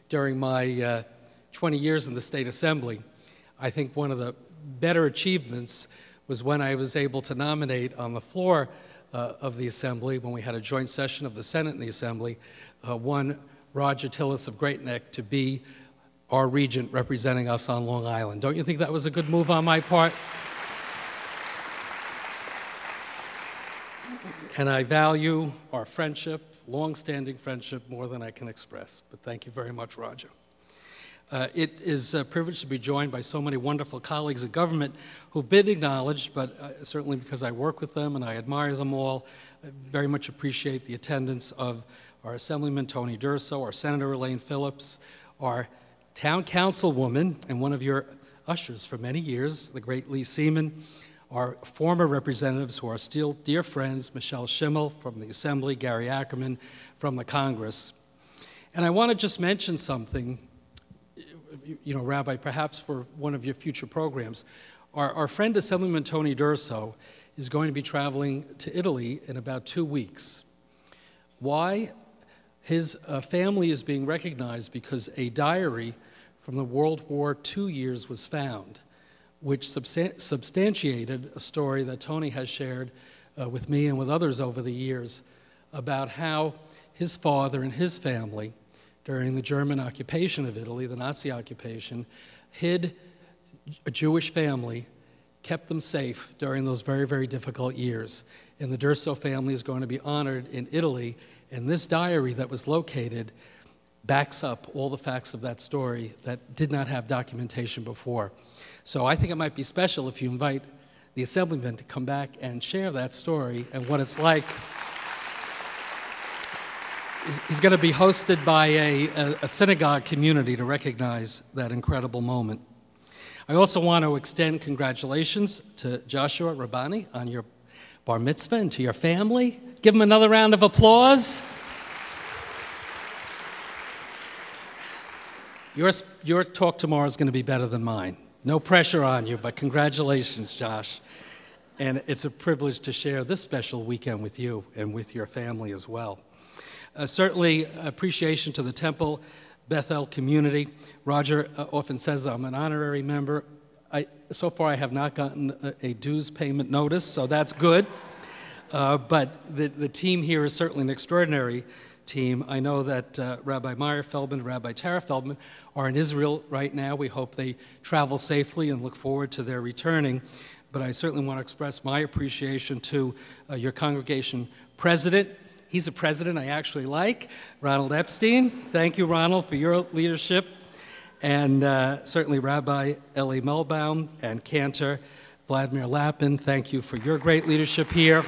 during my 20 years in the State Assembly, I think one of the better achievements was when I was able to nominate on the floor of the Assembly, when we had a joint session of the Senate and the Assembly, one Roger Tillis of Great Neck to be our regent representing us on Long Island. Don't you think that was a good move on my part? And I value our friendship, long-standing friendship, more than I can express. But thank you very much, Roger. It is a privilege to be joined by so many wonderful colleagues in government who've been acknowledged, but certainly because I work with them and I admire them all, I very much appreciate the attendance of our Assemblyman Tony Durso, our Senator Elaine Phillips, our Town Councilwoman and one of your ushers for many years, the great Lee Seaman, our former representatives who are still dear friends, Michelle Schimmel from the Assembly, Gary Ackerman from the Congress. And I want to just mention something, you know, Rabbi, perhaps for one of your future programs. Our friend Assemblyman Tony Durso is going to be traveling to Italy in about 2 weeks. Why? His family is being recognized because a diary from the World War II years was found, which substantiated a story that Tony has shared with me and with others over the years about how his father and his family, during the German occupation of Italy, the Nazi occupation, hid a Jewish family, kept them safe during those very, very difficult years. And the Durso family is going to be honored in Italy. And this diary that was located backs up all the facts of that story that did not have documentation before. So I think it might be special if you invite the Assemblyman to come back and share that story and what it's like. He's going to be hosted by a synagogue community to recognize that incredible moment. I also want to extend congratulations to Joshua Rabbani on your bar mitzvah and to your family. Give him another round of applause. Your talk tomorrow is going to be better than mine. No pressure on you, but congratulations, Josh. And it's a privilege to share this special weekend with you and with your family as well. Certainly, appreciation to the Temple Beth-El community. Roger often says I'm an honorary member. So far, I have not gotten a dues payment notice, so that's good. But the team here is certainly an extraordinary team. I know that Rabbi Meyer Feldman and Rabbi Tara Feldman are in Israel right now. We hope they travel safely and look forward to their returning. But I certainly want to express my appreciation to your congregation president. He's a president I actually like, Ronald Epstein. Thank you, Ronald, for your leadership. And certainly Rabbi Eli Melbaum and Cantor Vladimir Lapin, thank you for your great leadership here.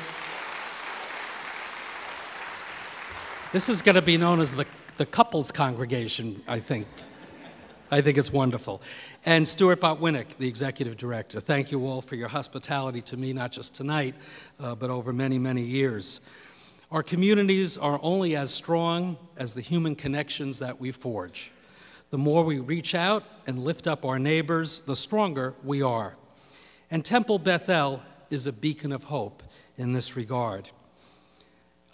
This is going to be known as the couples congregation, I think. I think it's wonderful. And Stuart Botwinick, the executive director. Thank you all for your hospitality to me, not just tonight, but over many, many years. Our communities are only as strong as the human connections that we forge. The more we reach out and lift up our neighbors, the stronger we are. And Temple Beth-El is a beacon of hope in this regard.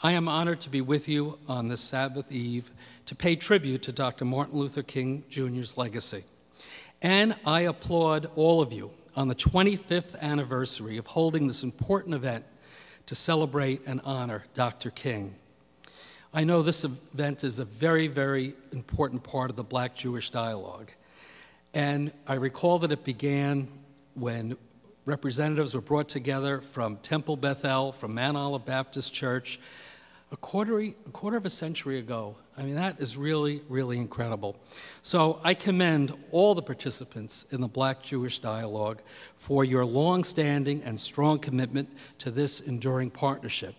I am honored to be with you on this Sabbath Eve to pay tribute to Dr. Martin Luther King Jr.'s legacy. And I applaud all of you on the 25th anniversary of holding this important event to celebrate and honor Dr. King. I know this event is a very, very important part of the Black-Jewish dialogue. And I recall that it began when representatives were brought together from Temple Beth-El, from Mount Olive Baptist Church, a quarter of a century ago. I mean, that is really, really incredible. So I commend all the participants in the Black-Jewish dialogue for your long-standing and strong commitment to this enduring partnership.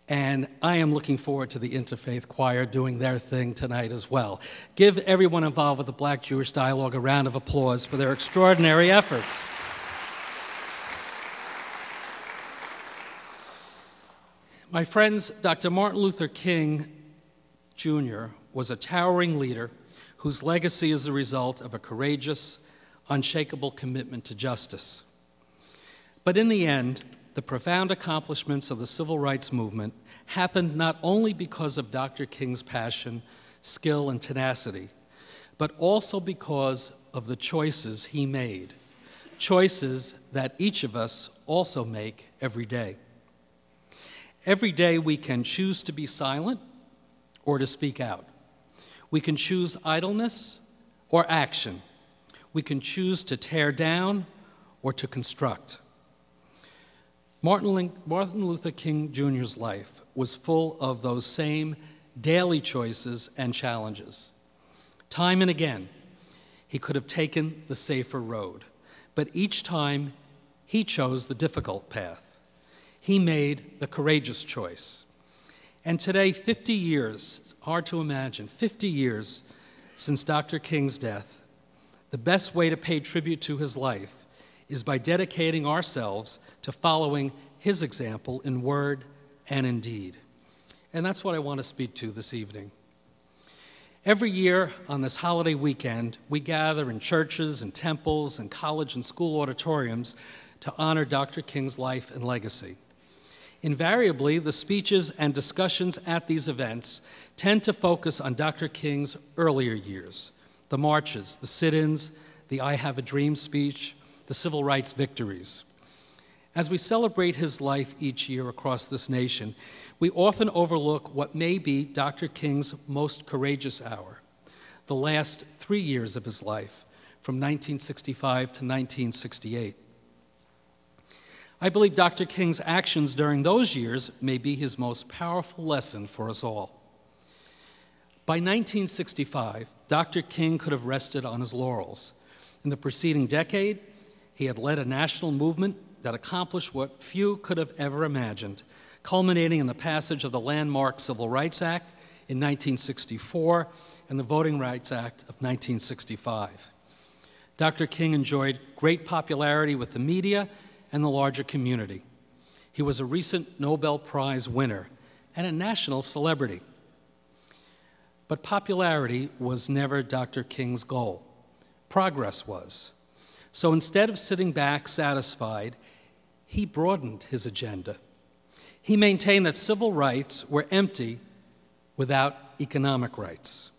And I am looking forward to the Interfaith Choir doing their thing tonight as well. Give everyone involved with the Black-Jewish dialogue a round of applause for their extraordinary efforts. My friends, Dr. Martin Luther King Jr. was a towering leader whose legacy is the result of a courageous, unshakable commitment to justice. But in the end, the profound accomplishments of the civil rights movement happened not only because of Dr. King's passion, skill, and tenacity, but also because of the choices he made, choices that each of us also make every day. Every day we can choose to be silent or to speak out. We can choose idleness or action. We can choose to tear down or to construct. Martin Luther King Jr.'s life was full of those same daily choices and challenges. Time and again, he could have taken the safer road, but each time he chose the difficult path. He made the courageous choice. And today, 50 years, it's hard to imagine, 50 years since Dr. King's death, the best way to pay tribute to his life is by dedicating ourselves to following his example in word and in deed. And that's what I want to speak to this evening. Every year on this holiday weekend, we gather in churches and temples and college and school auditoriums to honor Dr. King's life and legacy. Invariably, the speeches and discussions at these events tend to focus on Dr. King's earlier years, the marches, the sit-ins, the I Have a Dream speech, the civil rights victories. As we celebrate his life each year across this nation, we often overlook what may be Dr. King's most courageous hour, the last 3 years of his life, from 1965 to 1968. I believe Dr. King's actions during those years may be his most powerful lesson for us all. By 1965, Dr. King could have rested on his laurels. In the preceding decade, he had led a national movement that accomplished what few could have ever imagined, culminating in the passage of the landmark Civil Rights Act in 1964 and the Voting Rights Act of 1965. Dr. King enjoyed great popularity with the media and the larger community. He was a recent Nobel Prize winner and a national celebrity. But popularity was never Dr. King's goal. Progress was. So instead of sitting back satisfied, he broadened his agenda. He maintained that civil rights were empty without economic rights.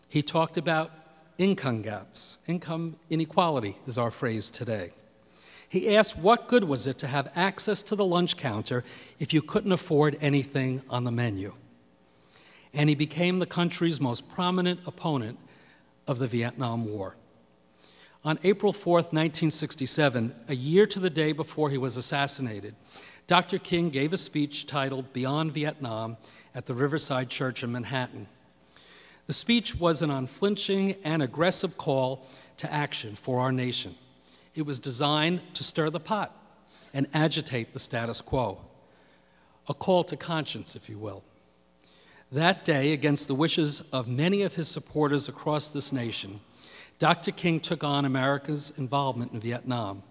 He talked about income gaps. Income inequality is our phrase today. He asked what good was it to have access to the lunch counter if you couldn't afford anything on the menu. And he became the country's most prominent opponent of the Vietnam War. On April 4th, 1967, a year to the day before he was assassinated, Dr. King gave a speech titled Beyond Vietnam at the Riverside Church in Manhattan. The speech was an unflinching and aggressive call to action for our nation. It was designed to stir the pot and agitate the status quo, a call to conscience, if you will. That day, against the wishes of many of his supporters across this nation, Dr. King took on America's involvement in Vietnam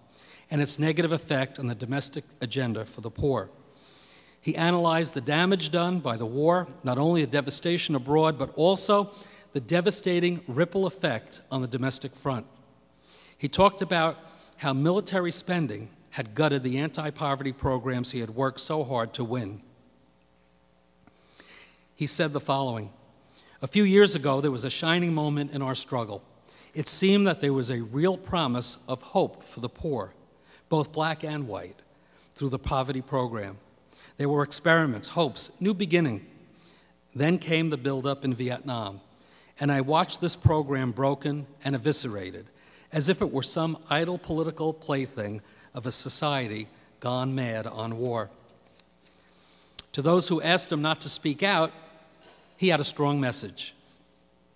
and its negative effect on the domestic agenda for the poor. He analyzed the damage done by the war, not only the devastation abroad, but also the devastating ripple effect on the domestic front. He talked about how military spending had gutted the anti-poverty programs he had worked so hard to win. He said the following: "A few years ago, there was a shining moment in our struggle. It seemed that there was a real promise of hope for the poor, both black and white, through the poverty program. There were experiments, hopes, new beginning. Then came the buildup in Vietnam, and I watched this program broken and eviscerated, as if it were some idle political plaything of a society gone mad on war. To those who asked him not to speak out, he had a strong message.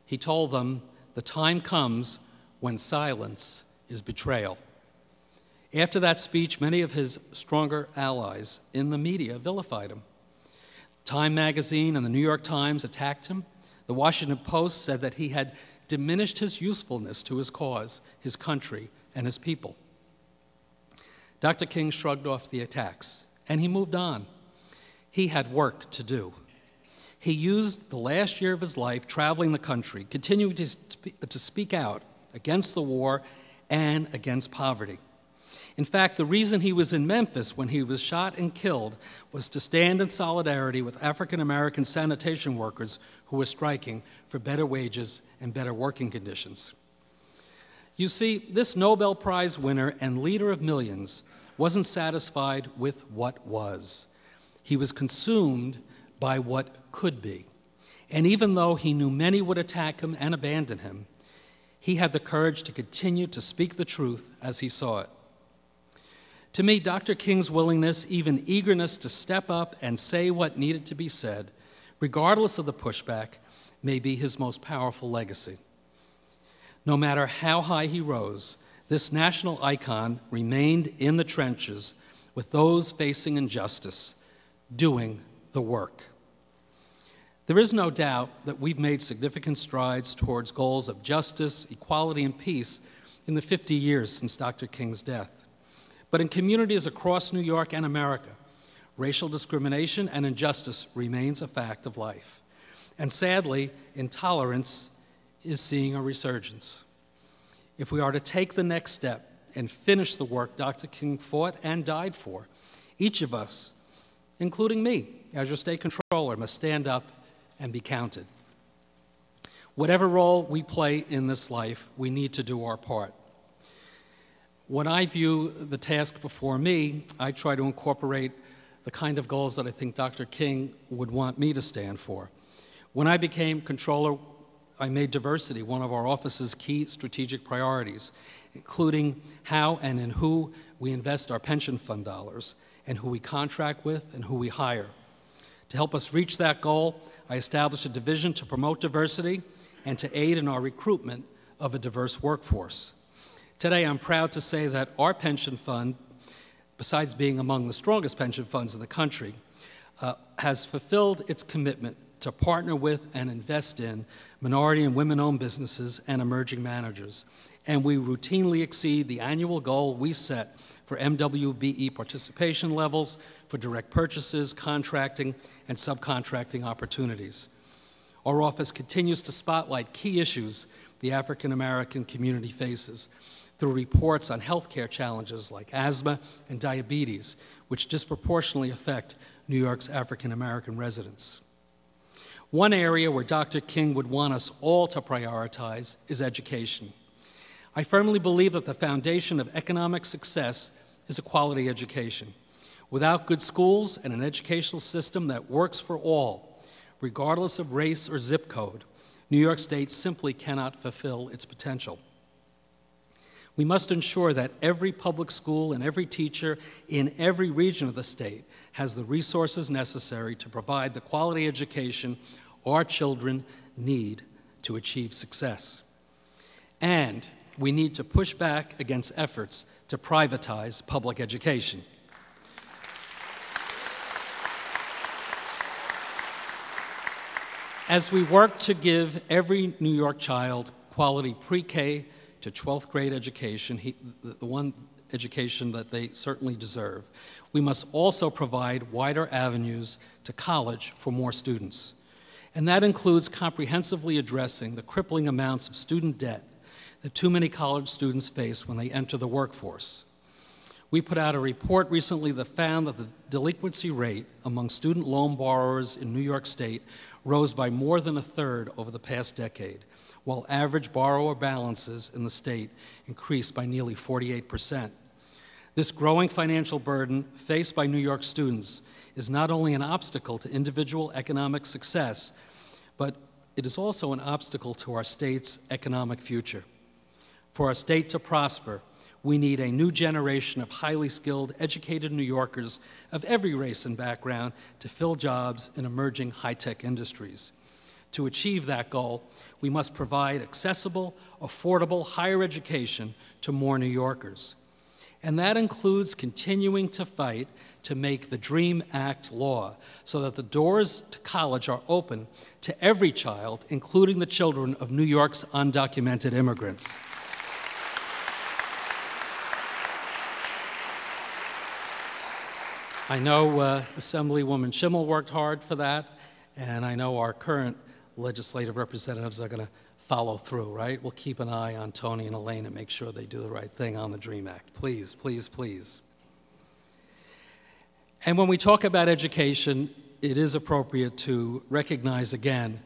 He told them, the time comes when silence is betrayal. After that speech, many of his stronger allies in the media vilified him. Time magazine and the New York Times attacked him. The Washington Post said that he had diminished his usefulness to his cause, his country, and his people. Dr. King shrugged off the attacks, and he moved on. He had work to do. He used the last year of his life traveling the country, continuing to speak out against the war and against poverty. In fact, the reason he was in Memphis when he was shot and killed was to stand in solidarity with African-American sanitation workers who were striking for better wages and better working conditions. You see, this Nobel Prize winner and leader of millions wasn't satisfied with what was. He was consumed by what could be. And even though he knew many would attack him and abandon him, he had the courage to continue to speak the truth as he saw it. To me, Dr. King's willingness, even eagerness to step up and say what needed to be said, regardless of the pushback, may be his most powerful legacy. No matter how high he rose, this national icon remained in the trenches with those facing injustice, doing the work. There is no doubt that we've made significant strides towards goals of justice, equality, and peace in the 50 years since Dr. King's death. But in communities across New York and America, racial discrimination and injustice remains a fact of life. And sadly, intolerance is seeing a resurgence. If we are to take the next step and finish the work Dr. King fought and died for, each of us, including me, as your state controller, must stand up and be counted. Whatever role we play in this life, we need to do our part. When I view the task before me, I try to incorporate the kind of goals that I think Dr. King would want me to stand for. When I became controller, I made diversity one of our office's key strategic priorities, including how and in who we invest our pension fund dollars, and who we contract with and who we hire. To help us reach that goal, I established a division to promote diversity and to aid in our recruitment of a diverse workforce. Today, I'm proud to say that our pension fund, besides being among the strongest pension funds in the country, has fulfilled its commitment to partner with and invest in minority and women-owned businesses and emerging managers. And we routinely exceed the annual goal we set for MWBE participation levels, for direct purchases, contracting, and subcontracting opportunities. Our office continues to spotlight key issues the African American community faces through reports on healthcare challenges like asthma and diabetes, which disproportionately affect New York's African American residents. One area where Dr. King would want us all to prioritize is education. I firmly believe that the foundation of economic success is a quality education. Without good schools and an educational system that works for all, regardless of race or zip code, New York State simply cannot fulfill its potential. We must ensure that every public school and every teacher in every region of the state has the resources necessary to provide the quality education our children need to achieve success. And we need to push back against efforts to privatize public education. As we work to give every New York child quality pre-K to 12th grade education, the one education that they certainly deserve, we must also provide wider avenues to college for more students. And that includes comprehensively addressing the crippling amounts of student debt that too many college students face when they enter the workforce. We put out a report recently that found that the delinquency rate among student loan borrowers in New York State rose by more than a third over the past decade, while average borrower balances in the state increased by nearly 48%. This growing financial burden faced by New York students is not only an obstacle to individual economic success, but it is also an obstacle to our state's economic future. For our state to prosper, We need a new generation of highly skilled, educated New Yorkers of every race and background to fill jobs in emerging high-tech industries. To achieve that goal, we must provide accessible, affordable higher education to more New Yorkers. And that includes continuing to fight to make the DREAM Act law so that the doors to college are open to every child, including the children of New York's undocumented immigrants. I know Assemblywoman Schimmel worked hard for that, and I know our current legislative representatives are going to follow through, right? We'll keep an eye on Tony and Elaine and make sure they do the right thing on the DREAM Act. Please, please, please. And when we talk about education, it is appropriate to recognize again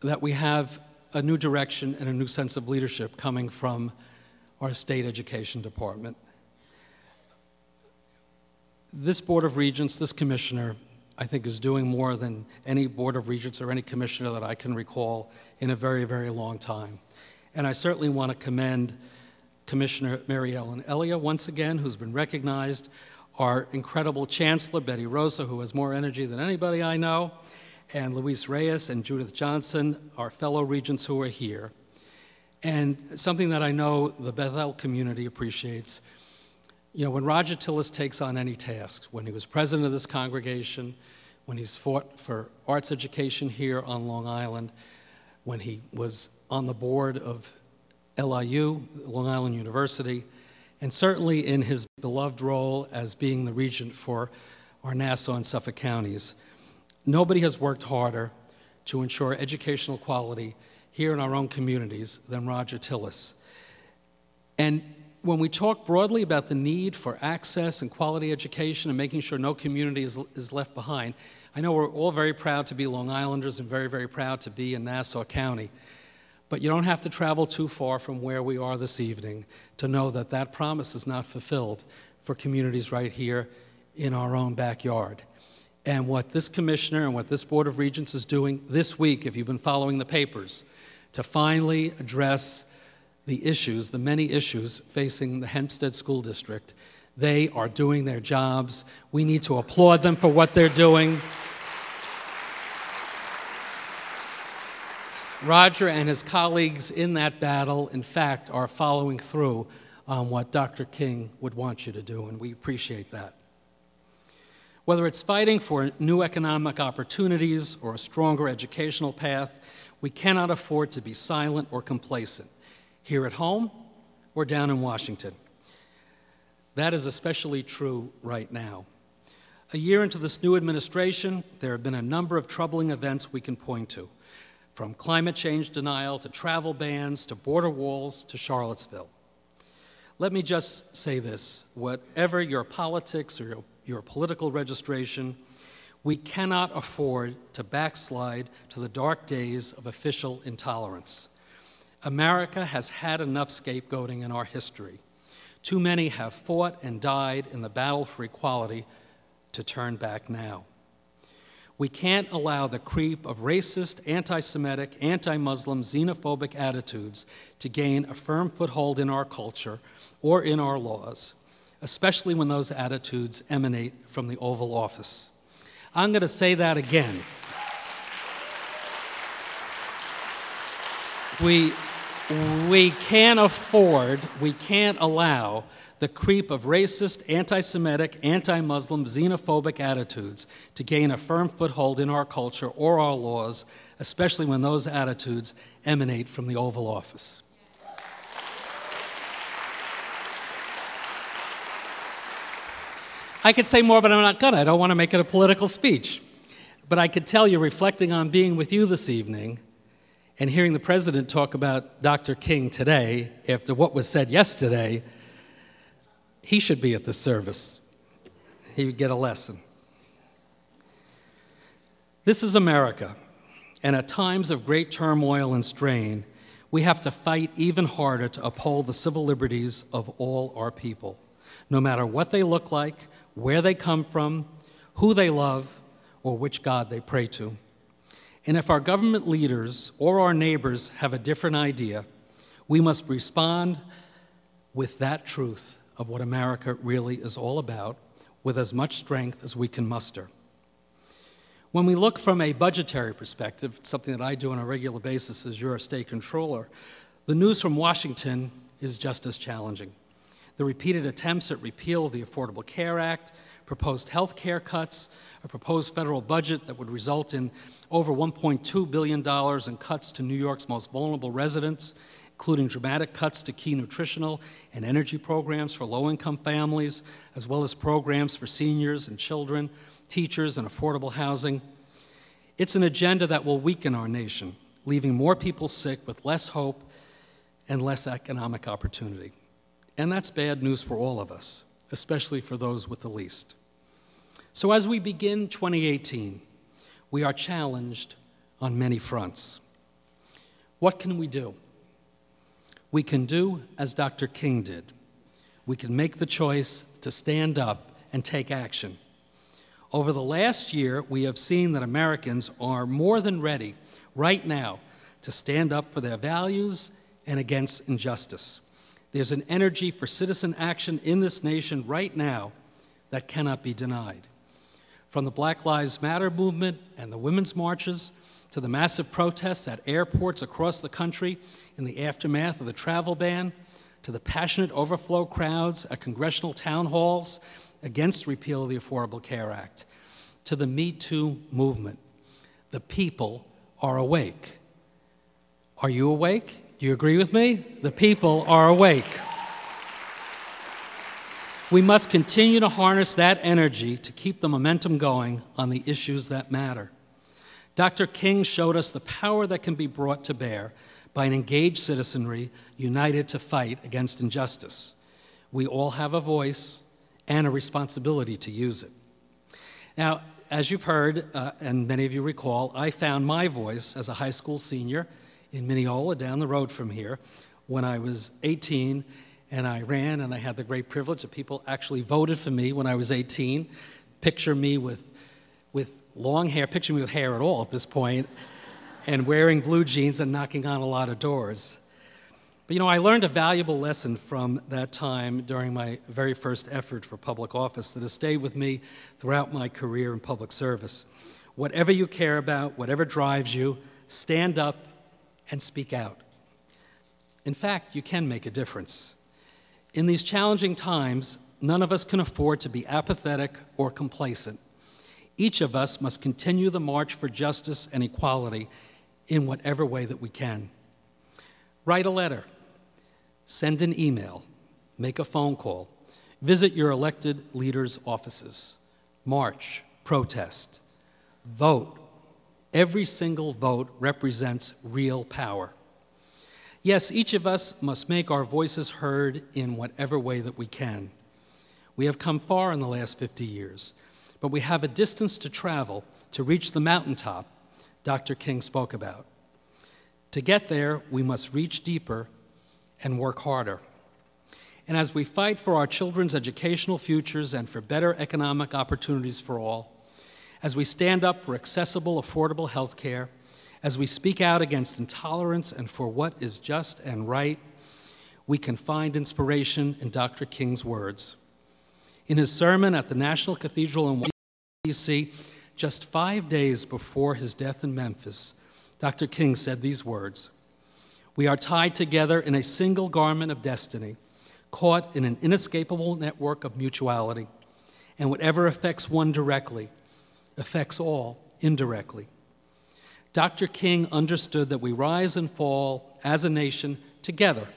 that we have a new direction and a new sense of leadership coming from our state education department. This Board of Regents, this commissioner, I think is doing more than any Board of Regents or any commissioner that I can recall in a very, very long time. And I certainly want to commend Commissioner Mary Ellen Elia once again, who's been recognized, our incredible Chancellor, Betty Rosa, who has more energy than anybody I know, and Luis Reyes and Judith Johnson, our fellow regents who are here. And something that I know the Beth-El community appreciates, you know, when Roger Tillis takes on any task, when he was president of this congregation, when he's fought for arts education here on Long Island, when he was on the board of LIU, Long Island University, and certainly in his beloved role as being the regent for our Nassau and Suffolk counties, nobody has worked harder to ensure educational quality here in our own communities than Roger Tillis. And when we talk broadly about the need for access and quality education and making sure no community is left behind, I know we're all very proud to be Long Islanders and very, very proud to be in Nassau County. But you don't have to travel too far from where we are this evening to know that that promise is not fulfilled for communities right here in our own backyard. And what this commissioner and what this Board of Regents is doing this week, if you've been following the papers, to finally address the issues, the many issues facing the Hempstead School District, they are doing their jobs. We need to applaud them for what they're doing. Roger and his colleagues in that battle, in fact, are following through on what Dr. King would want you to do, and we appreciate that. Whether it's fighting for new economic opportunities or a stronger educational path, we cannot afford to be silent or complacent, here at home or down in Washington. That is especially true right now. A year into this new administration, there have been a number of troubling events we can point to, from climate change denial to travel bans to border walls to Charlottesville. Let me just say this, whatever your politics or your political registration, we cannot afford to backslide to the dark days of official intolerance. America has had enough scapegoating in our history. Too many have fought and died in the battle for equality to turn back now. We can't allow the creep of racist, anti-Semitic, anti-Muslim, xenophobic attitudes to gain a firm foothold in our culture or in our laws, especially when those attitudes emanate from the Oval Office. I'm going to say that again. We can't allow the creep of racist, anti-Semitic, anti-Muslim, xenophobic attitudes to gain a firm foothold in our culture or our laws, especially when those attitudes emanate from the Oval Office. I could say more, but I'm not gonna. I don't want to make it a political speech. But I could tell you, reflecting on being with you this evening and hearing the President talk about Dr. King today, after what was said yesterday, he should be at this service. He would get a lesson. This is America, and at times of great turmoil and strain, we have to fight even harder to uphold the civil liberties of all our people, no matter what they look like, where they come from, who they love, or which God they pray to. And if our government leaders or our neighbors have a different idea, we must respond with that truth of what America really is all about, with as much strength as we can muster. When we look from a budgetary perspective, something that I do on a regular basis as your state controller, the news from Washington is just as challenging. The repeated attempts at repeal of the Affordable Care Act, proposed health care cuts, a proposed federal budget that would result in over $1.2 billion in cuts to New York's most vulnerable residents, including dramatic cuts to key nutritional and energy programs for low-income families, as well as programs for seniors and children, teachers, and affordable housing. It's an agenda that will weaken our nation, leaving more people sick with less hope and less economic opportunity. And that's bad news for all of us, especially for those with the least. So as we begin 2018, we are challenged on many fronts. What can we do? We can do as Dr. King did. We can make the choice to stand up and take action. Over the last year, we have seen that Americans are more than ready right now to stand up for their values and against injustice. There's an energy for citizen action in this nation right now that cannot be denied. From the Black Lives Matter movement and the women's marches to the massive protests at airports across the country in the aftermath of the travel ban, to the passionate overflow crowds at congressional town halls against repeal of the Affordable Care Act, to the Me Too movement. The people are awake. Are you awake? Do you agree with me? The people are awake. We must continue to harness that energy to keep the momentum going on the issues that matter. Dr. King showed us the power that can be brought to bear by an engaged citizenry united to fight against injustice. We all have a voice and a responsibility to use it. Now, as you've heard, and many of you recall, I found my voice as a high school senior in Mineola, down the road from here, when I was 18, and I ran, and I had the great privilege that people actually voted for me when I was 18. Picture me with long hair, picture me with hair at all at this point, and wearing blue jeans and knocking on a lot of doors. But you know, I learned a valuable lesson from that time during my very first effort for public office that has stayed with me throughout my career in public service. Whatever you care about, whatever drives you, stand up and speak out. In fact, you can make a difference. In these challenging times, none of us can afford to be apathetic or complacent. Each of us must continue the march for justice and equality in whatever way that we can. Write a letter, send an email, make a phone call, visit your elected leaders' offices, march, protest, vote. Every single vote represents real power. Yes, each of us must make our voices heard in whatever way that we can. We have come far in the last 50 years, but we have a distance to travel to reach the mountaintop Dr. King spoke about. To get there, we must reach deeper and work harder. And as we fight for our children's educational futures and for better economic opportunities for all, as we stand up for accessible, affordable health care, as we speak out against intolerance and for what is just and right, we can find inspiration in Dr. King's words. In his sermon at the National Cathedral in Washington, D.C., just 5 days before his death in Memphis, Dr. King said these words: "We are tied together in a single garment of destiny, caught in an inescapable network of mutuality, and whatever affects one directly affects all indirectly." Dr. King understood that we rise and fall as a nation together.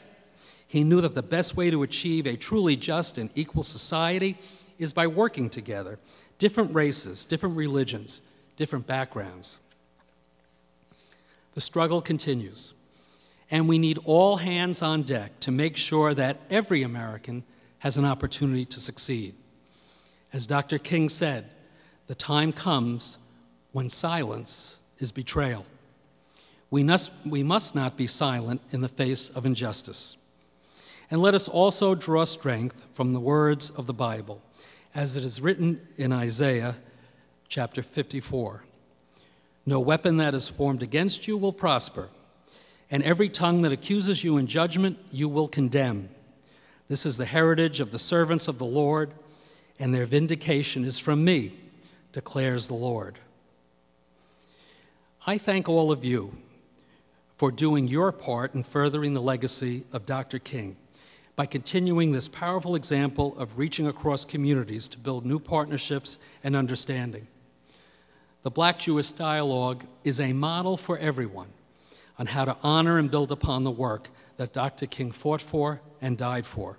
He knew that the best way to achieve a truly just and equal society is by working together, different races, different religions, different backgrounds. The struggle continues, and we need all hands on deck to make sure that every American has an opportunity to succeed. As Dr. King said, the time comes when silence is betrayal. We must not be silent in the face of injustice. And let us also draw strength from the words of the Bible, as it is written in Isaiah chapter 54. "No weapon that is formed against you will prosper, and every tongue that accuses you in judgment you will condemn. This is the heritage of the servants of the Lord, and their vindication is from me, declares the Lord. I thank all of you for doing your part in furthering the legacy of Dr. King by continuing this powerful example of reaching across communities to build new partnerships and understanding. The Black-Jewish Dialogue is a model for everyone on how to honor and build upon the work that Dr. King fought for and died for.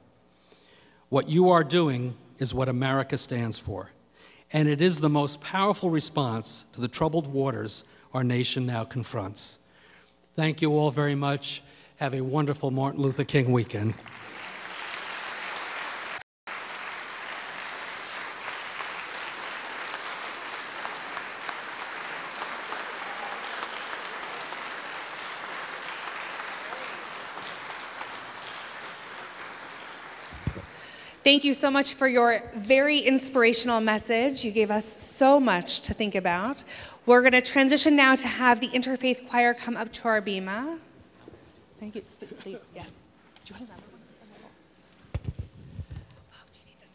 What you are doing is what America stands for, and it is the most powerful response to the troubled waters our nation now confronts. Thank you all very much. Have a wonderful Martin Luther King weekend. Thank you so much for your very inspirational message. You gave us so much to think about. We're going to transition now to have the Interfaith Choir come up to our bima. Thank you. Please, yes. Do you want to grab one? Oh, do you need this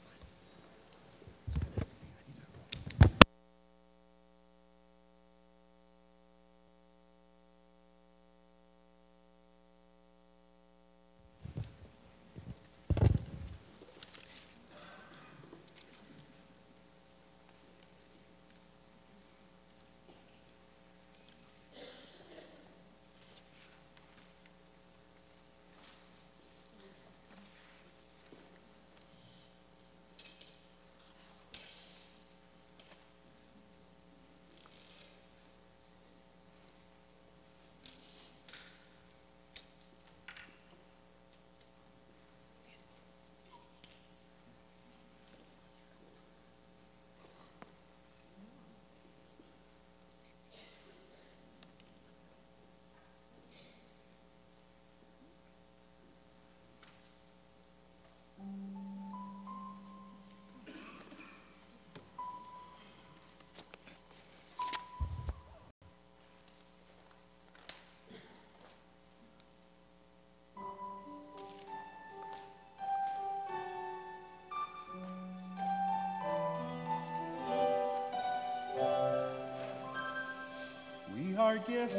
We are gifts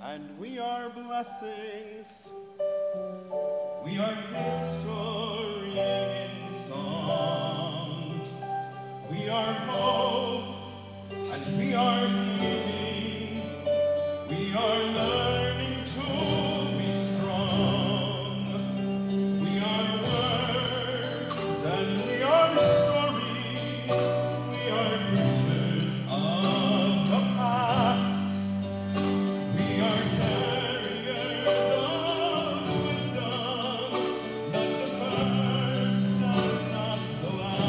and we are blessings. We are history in song. We are hope and we are healing. We are learning to be strong. We are words and we are stories. We are creatures of the past. We are carriers of wisdom, not the first and not the last.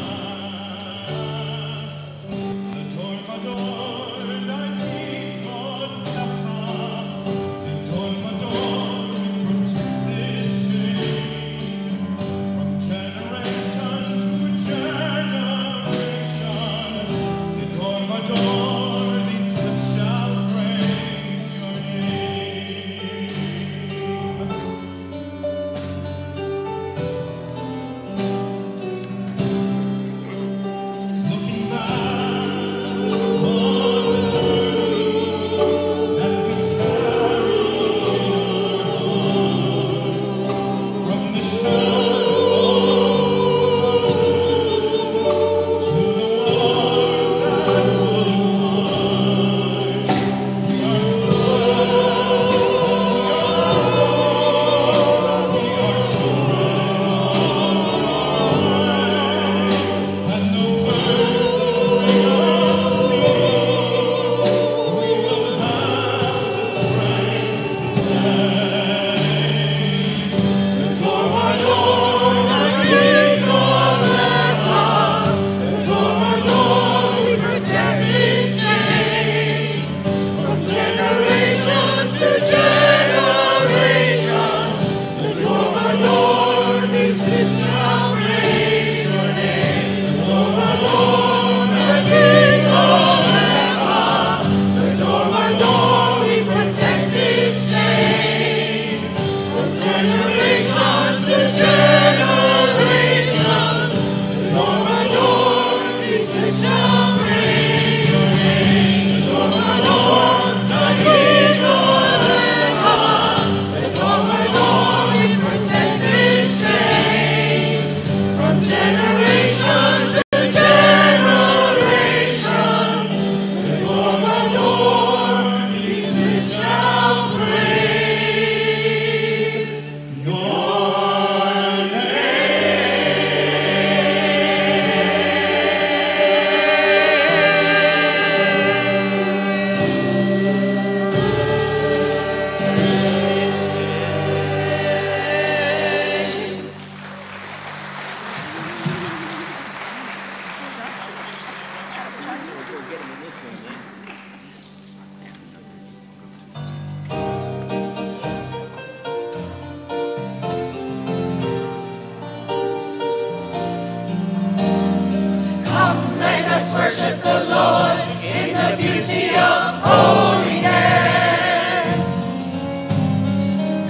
Come, let us worship the Lord in the beauty of holiness.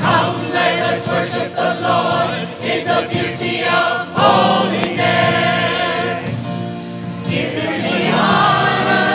Come, let us worship the Lord in the beauty of holiness. Give him the honor,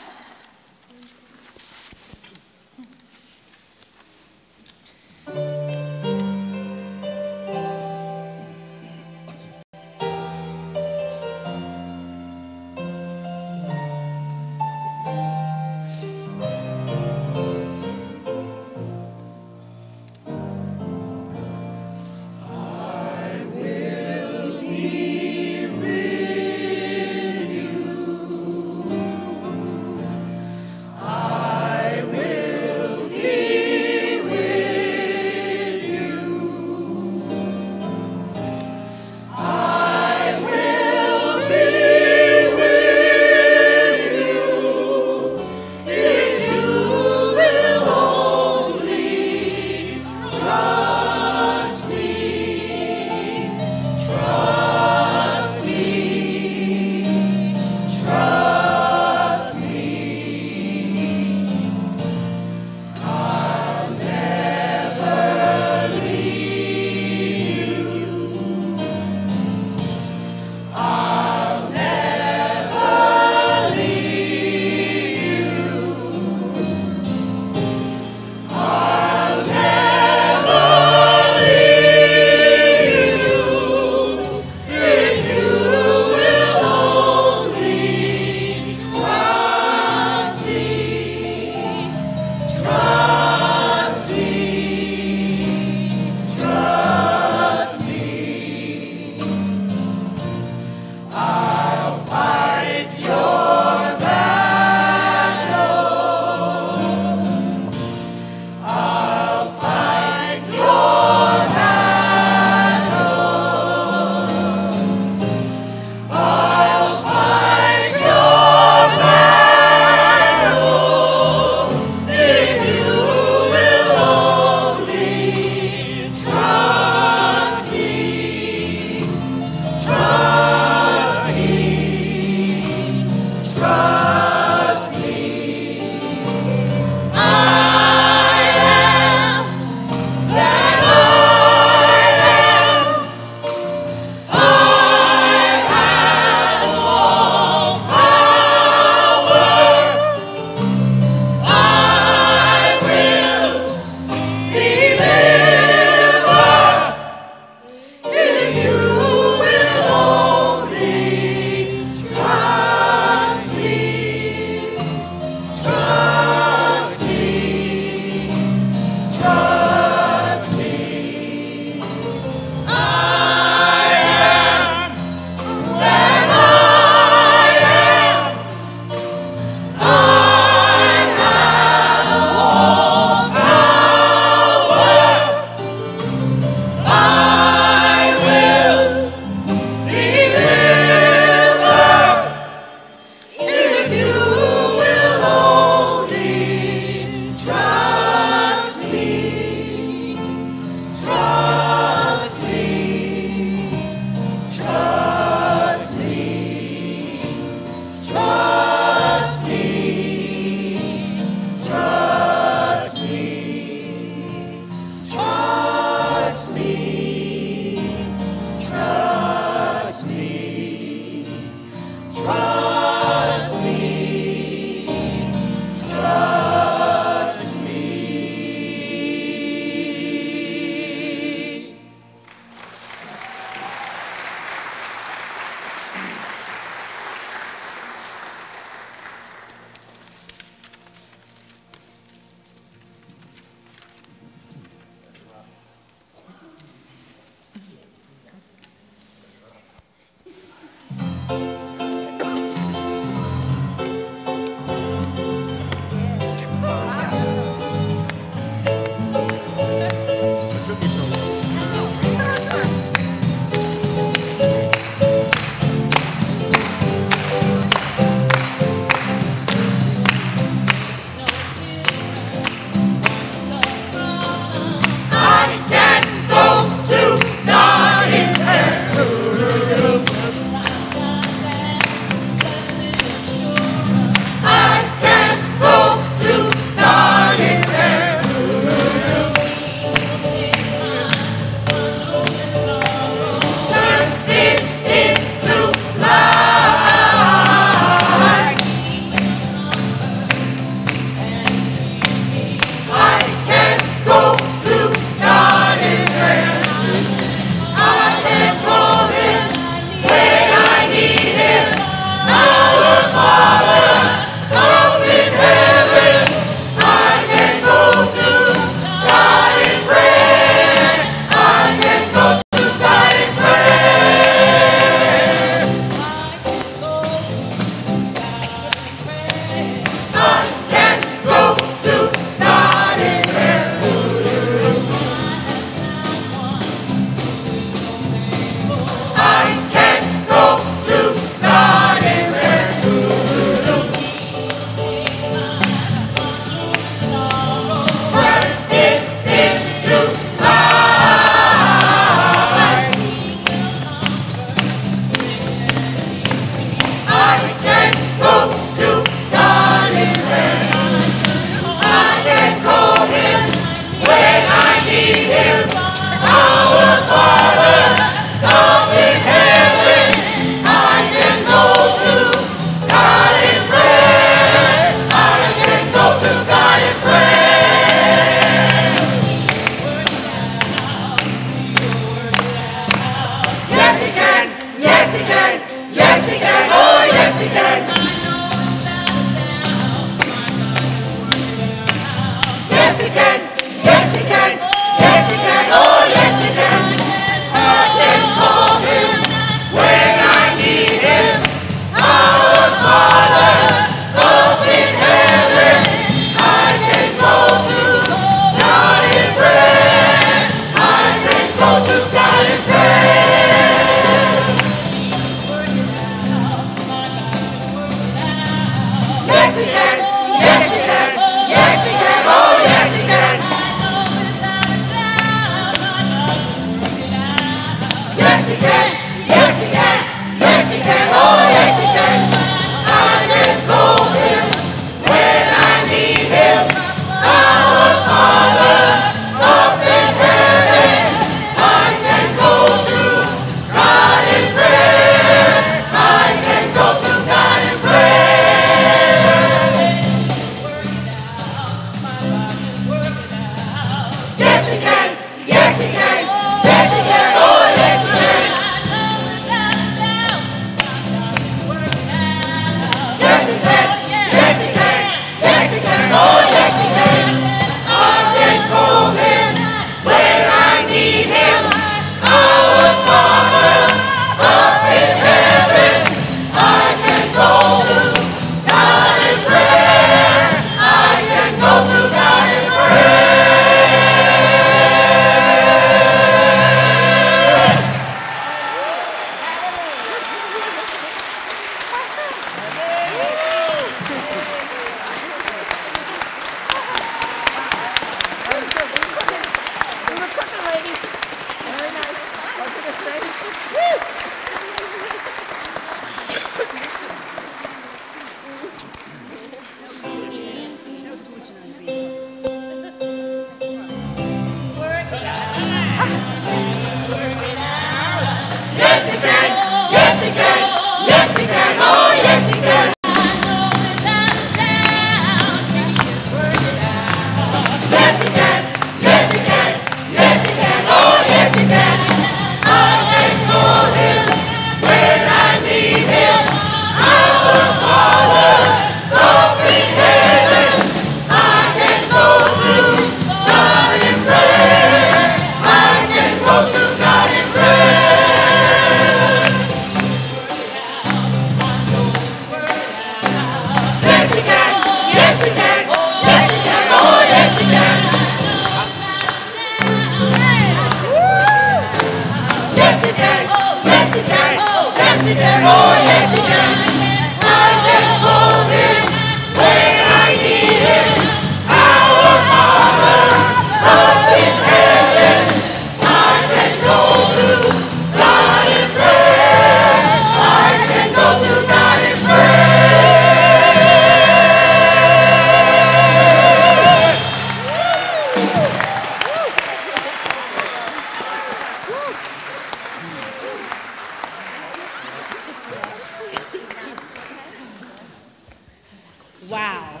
Wow.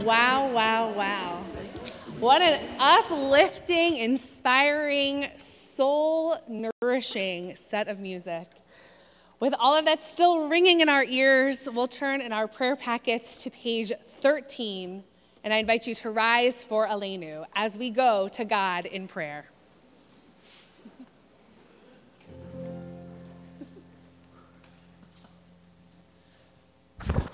Wow, wow, wow. What an uplifting, inspiring, soul-nourishing set of music. With all of that still ringing in our ears, we'll turn in our prayer packets to page 13, and I invite you to rise for Aleinu as we go to God in prayer.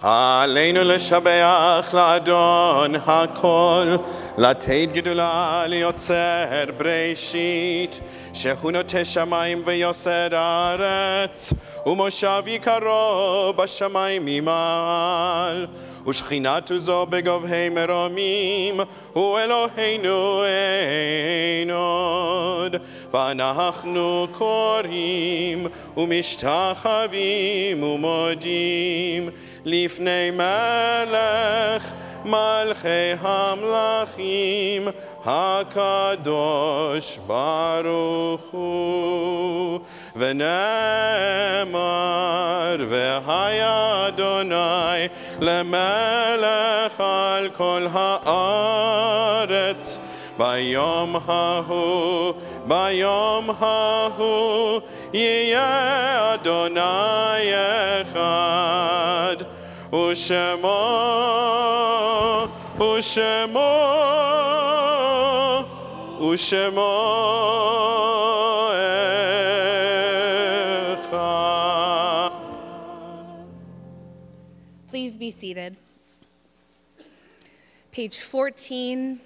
עלינו לשבח לאדון הכל, לתת גדולה ליוצר בראשית, שהוא נוטה שמיים ויוסר הארץ, ומושב יקרו בשמיים ממעל, ושכינת זו בגבהי מרומים, הוא אלוהינו אין עוד. ואנחנו קוראים ומשתחווים ומודים לפני מלך מלכי המלכים הקדוש ברוך הוא. ונאמר והיה אדוני למלך על כל הארץ ביום ההוא יהיה אדוני אחד, ושמו אחד. Please be seated. Page 14.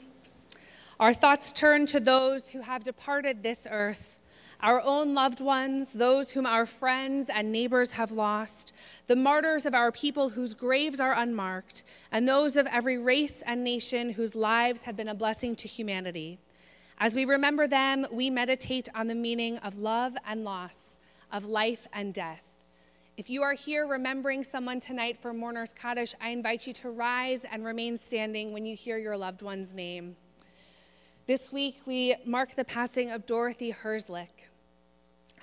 Our thoughts turn to those who have departed this earth, our own loved ones, those whom our friends and neighbors have lost, the martyrs of our people whose graves are unmarked, and those of every race and nation whose lives have been a blessing to humanity. As we remember them, we meditate on the meaning of love and loss, of life and death. If you are here remembering someone tonight for Mourner's Kaddish, I invite you to rise and remain standing when you hear your loved one's name. This week, we mark the passing of Dorothy Herzlich.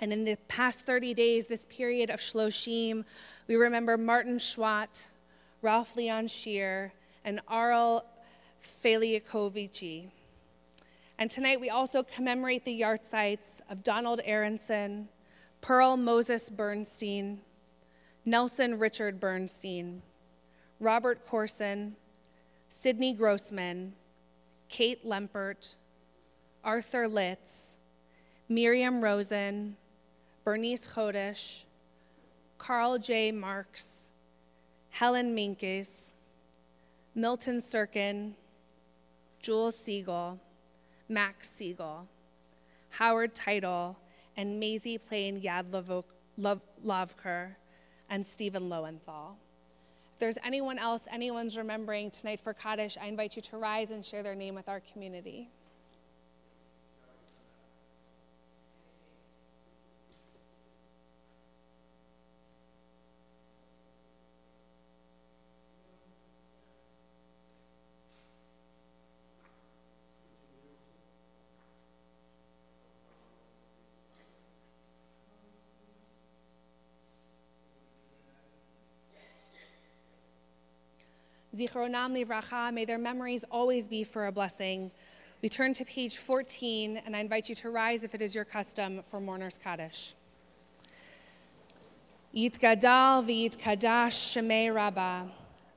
And in the past 30 days, this period of Shloshim, we remember Martin Schwatt, Ralph Leon Scheer, and Arel Feliakovici. And tonight, we also commemorate the yahrzeits of Donald Aronson, Pearl Moses Bernstein, Nelson Richard Bernstein, Robert Corson, Sidney Grossman, Kate Lempert, Arthur Litz, Miriam Rosen, Bernice Chodesh, Carl J. Marks, Helen Minkes, Milton Sirkin, Jules Siegel, Max Siegel, Howard Title, and Maisie Plain Yadlovker, and Stephen Lowenthal. If there's anyone else anyone's remembering tonight for Kaddish, I invite you to rise and share their name with our community. Zichronam livracha, may their memories always be for a blessing. We turn to page 14, and I invite you to rise if it is your custom for Mourner's Kaddish. Yitgadal v'yitkadash shemei Rabbah,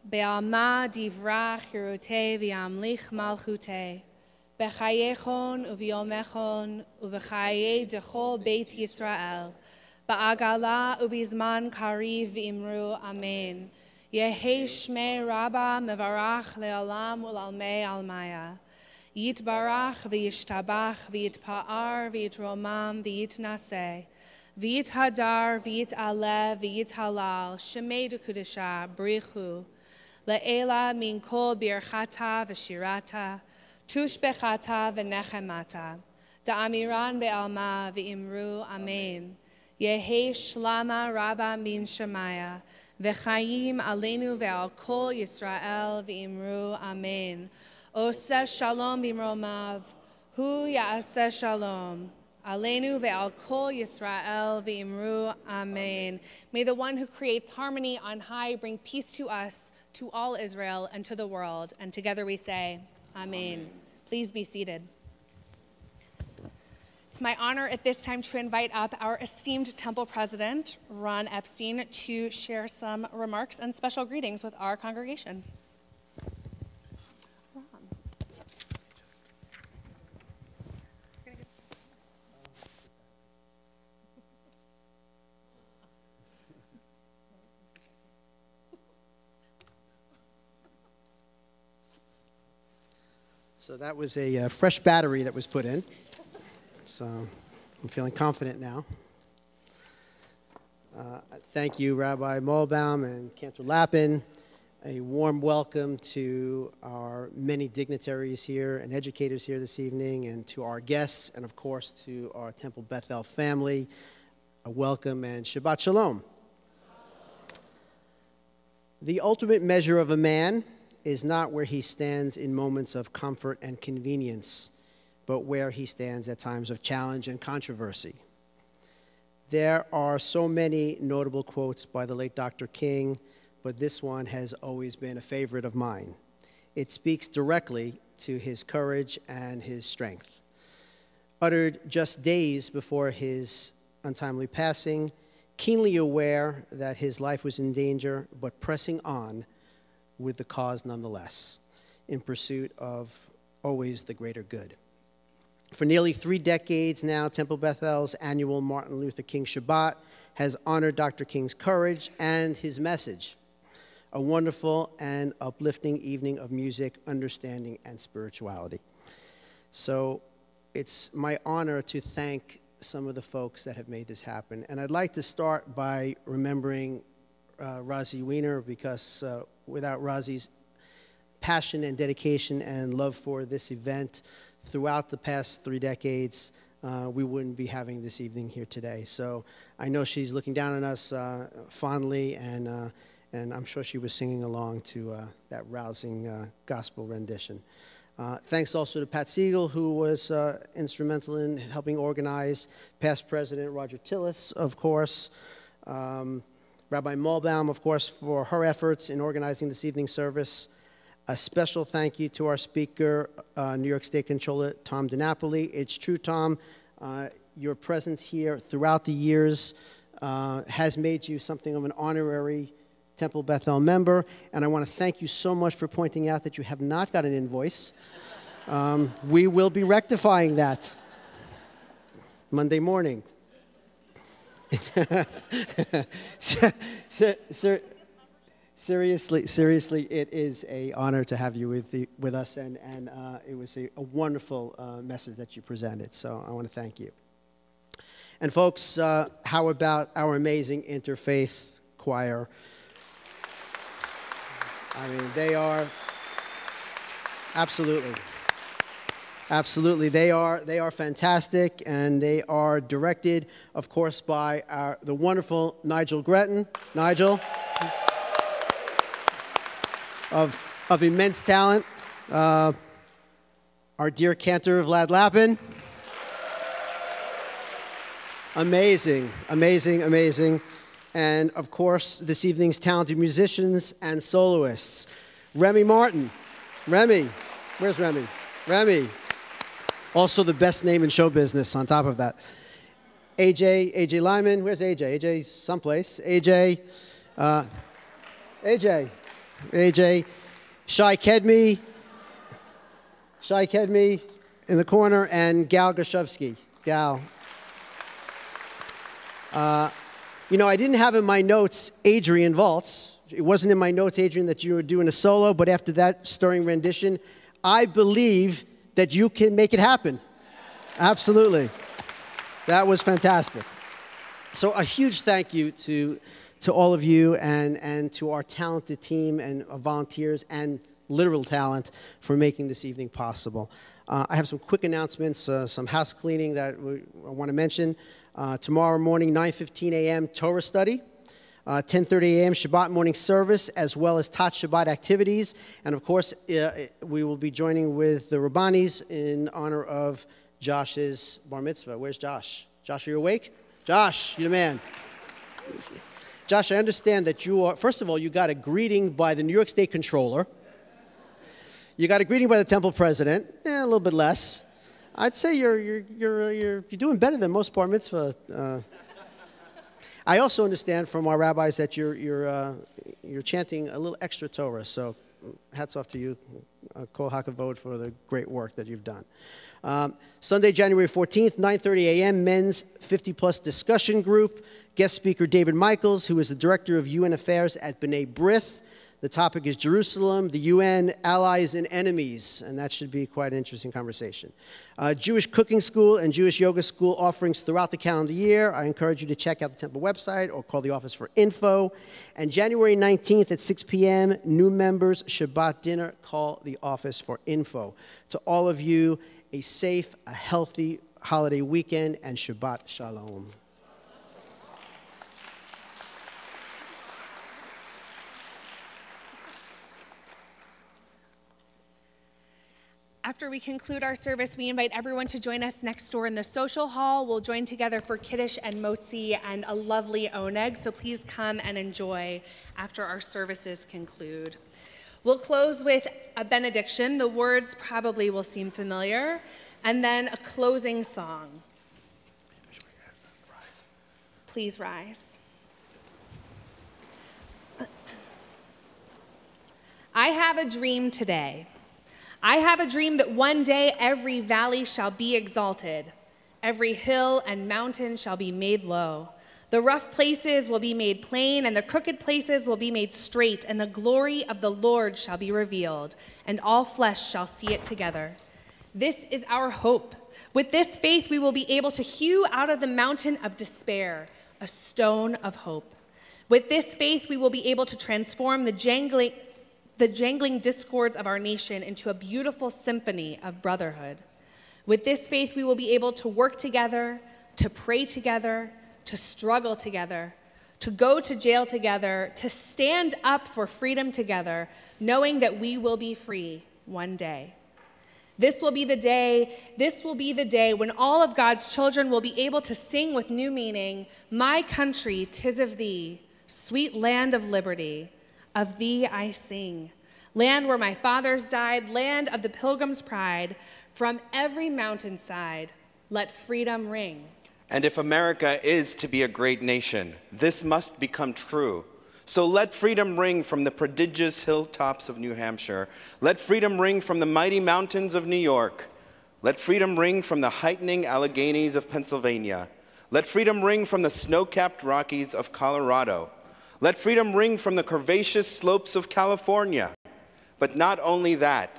be'alma divrach hirutei v'yamlich malchutei, b'chayechon u'v'yomechon u'v'chayei dechol beit Yisrael, ba'agala u'v'zman kariv v'imru amen. Yehi Shmei Rabbah mevarach le'olam u'lalmei almaya. Yitbarach v'yishtabach v'yitpa'ar v'yitromam v'yitnaseh. V'yithadar v'yit'aleh v'yithalal. Shemei d'kudesha brichu. Le'ela min kol birchata v'shirata. Tushbechata v'nechemata. Da'amiran be'alma v'imru amen. Yehi Shlama Rabbah min Shemaya. V'chaim aleinu ve'al kol Yisrael v'imru amen. Oseh shalom b'imromav, hu ya'aseh shalom. Aleinu ve'al kol Yisrael v'imru amen. May the one who creates harmony on high bring peace to us to all Israel and to the world. And together we say, Amen. Please be seated. It's my honor at this time to invite up our esteemed temple president, Ron Epstein, to share some remarks and special greetings with our congregation. So that was a fresh battery that was put in. So I'm feeling confident now. Thank you, Rabbi Molbaum and Cantor Lappin. A warm welcome to our many dignitaries here and educators here this evening, and to our guests, and of course to our Temple Beth-El family. A welcome and Shabbat Shalom. The ultimate measure of a man is not where he stands in moments of comfort and convenience, but where he stands at times of challenge and controversy. There are so many notable quotes by the late Dr. King, but this one has always been a favorite of mine. It speaks directly to his courage and his strength. Uttered just days before his untimely passing, keenly aware that his life was in danger, but pressing on with the cause nonetheless, in pursuit of always the greater good. For nearly 3 decades now, Temple Beth-El's annual Martin Luther King Shabbat has honored Dr. King's courage and his message. A wonderful and uplifting evening of music, understanding, and spirituality. So it's my honor to thank some of the folks that have made this happen. And I'd like to start by remembering Razi Wiener, because without Razi's passion and dedication and love for this event throughout the past 3 decades, we wouldn't be having this evening here today. So I know she's looking down on us fondly, and I'm sure she was singing along to that rousing gospel rendition. Thanks also to Pat Siegel, who was instrumental in helping organize, past President Roger Tillis, of course, Rabbi Molbaum, of course, for her efforts in organizing this evening's service. A special thank you to our speaker, New York State Controller Tom DiNapoli. It's true, Tom, your presence here throughout the years has made you something of an honorary Temple Beth-El member, and I want to thank you so much for pointing out that you have not got an invoice. We will be rectifying that Monday morning. Seriously, it is an honor to have you with us, and it was a wonderful message that you presented, so I want to thank you. And folks, how about our amazing interfaith choir? I mean, they are absolutely, they are fantastic, and they are directed, of course, by the wonderful Nigel Gretton. Nigel, of immense talent. Our dear cantor, Vlad Lappin. Amazing. And, of course, this evening's talented musicians and soloists. Remy Martin. Remy. Where's Remy? Remy. Also the best name in show business on top of that. AJ Lyman. Where's AJ? AJ someplace. AJ. Shai Kedmi in the corner, and Gal Gashevsky. Gal. You know, I didn't have in my notes Adrian Valtz. It wasn't in my notes, Adrian, that you were doing a solo, but after that stirring rendition, I believe that you can make it happen. Absolutely. That was fantastic. So a huge thank you to all of you and to our talented team and volunteers and literal talent for making this evening possible. I have some quick announcements, some house cleaning that I want to mention. Tomorrow morning, 9:15 a.m., Torah study. 10:30 a.m. Shabbat morning service, as well as Tat Shabbat activities. And of course, we will be joining with the Rabbanis in honor of Josh's bar mitzvah. Where's Josh? Josh, are you awake? Josh, you're the man. Josh, I understand that you are, first of all, you got a greeting by the New York State Controller. You got a greeting by the Temple President, a little bit less. I'd say you're doing better than most bar mitzvah. I also understand from our rabbis that you're chanting a little extra Torah. So, hats off to you, Kol HaKavod, for the great work that you've done. Sunday, January 14th, 9:30 a.m. Men's 50+ discussion group. Guest speaker David Michaels, who is the director of UN Affairs at B'nai B'rith. The topic is Jerusalem, the UN, allies and enemies, and that should be quite an interesting conversation. Jewish cooking school and Jewish yoga school offerings throughout the calendar year. I encourage you to check out the Temple website or call the office for info. And January 19th at 6 p.m., new members, Shabbat dinner, call the office for info. To all of you, a safe, a healthy holiday weekend, and Shabbat Shalom. After we conclude our service, we invite everyone to join us next door in the social hall. We'll join together for Kiddush and Motzi and a lovely oneg, so please come and enjoy after our services conclude. We'll close with a benediction. The words probably will seem familiar, and then a closing song. Please rise. I have a dream today. I have a dream that one day every valley shall be exalted, every hill and mountain shall be made low. The rough places will be made plain, and the crooked places will be made straight, and the glory of the Lord shall be revealed, and all flesh shall see it together. This is our hope. With this faith, we will be able to hew out of the mountain of despair a stone of hope. With this faith, we will be able to transform the jangling discords of our nation into a beautiful symphony of brotherhood. With this faith, we will be able to work together, to pray together, to struggle together, to go to jail together, to stand up for freedom together, knowing that we will be free one day. This will be the day when all of God's children will be able to sing with new meaning, "My country, 'tis of thee, sweet land of liberty. Of thee I sing, land where my fathers died, land of the pilgrim's pride. From every mountainside, let freedom ring." And if America is to be a great nation, this must become true. So let freedom ring from the prodigious hilltops of New Hampshire. Let freedom ring from the mighty mountains of New York. Let freedom ring from the heightening Alleghenies of Pennsylvania. Let freedom ring from the snow-capped Rockies of Colorado. Let freedom ring from the curvaceous slopes of California. But not only that,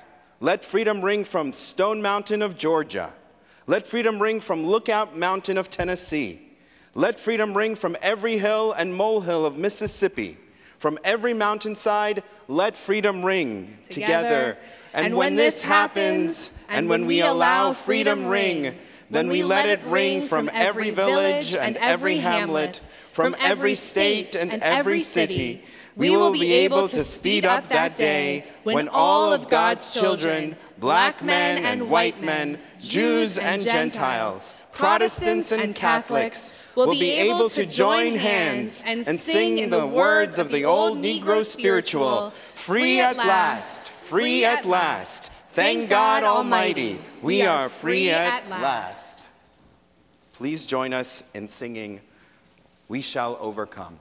let freedom ring from Stone Mountain of Georgia. Let freedom ring from Lookout Mountain of Tennessee. Let freedom ring from every hill and molehill of Mississippi. From every mountainside, let freedom ring together. And when this happens, and when we allow freedom ring, then we let it ring from every village and every hamlet, from every state and every city. We will be able to speed up that day when all of God's children, black men and white men, Jews and Gentiles, Protestants and Catholics, will be able to join hands and sing the words of the old Negro spiritual, "Free at last, free at last. Thank God Almighty, we are free at last." Please join us in singing, "We Shall Overcome."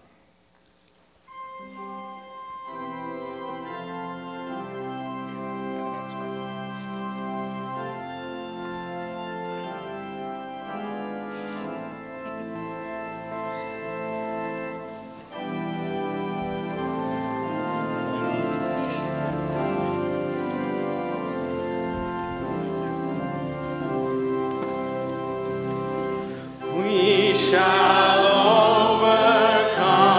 We shall overcome.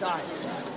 side.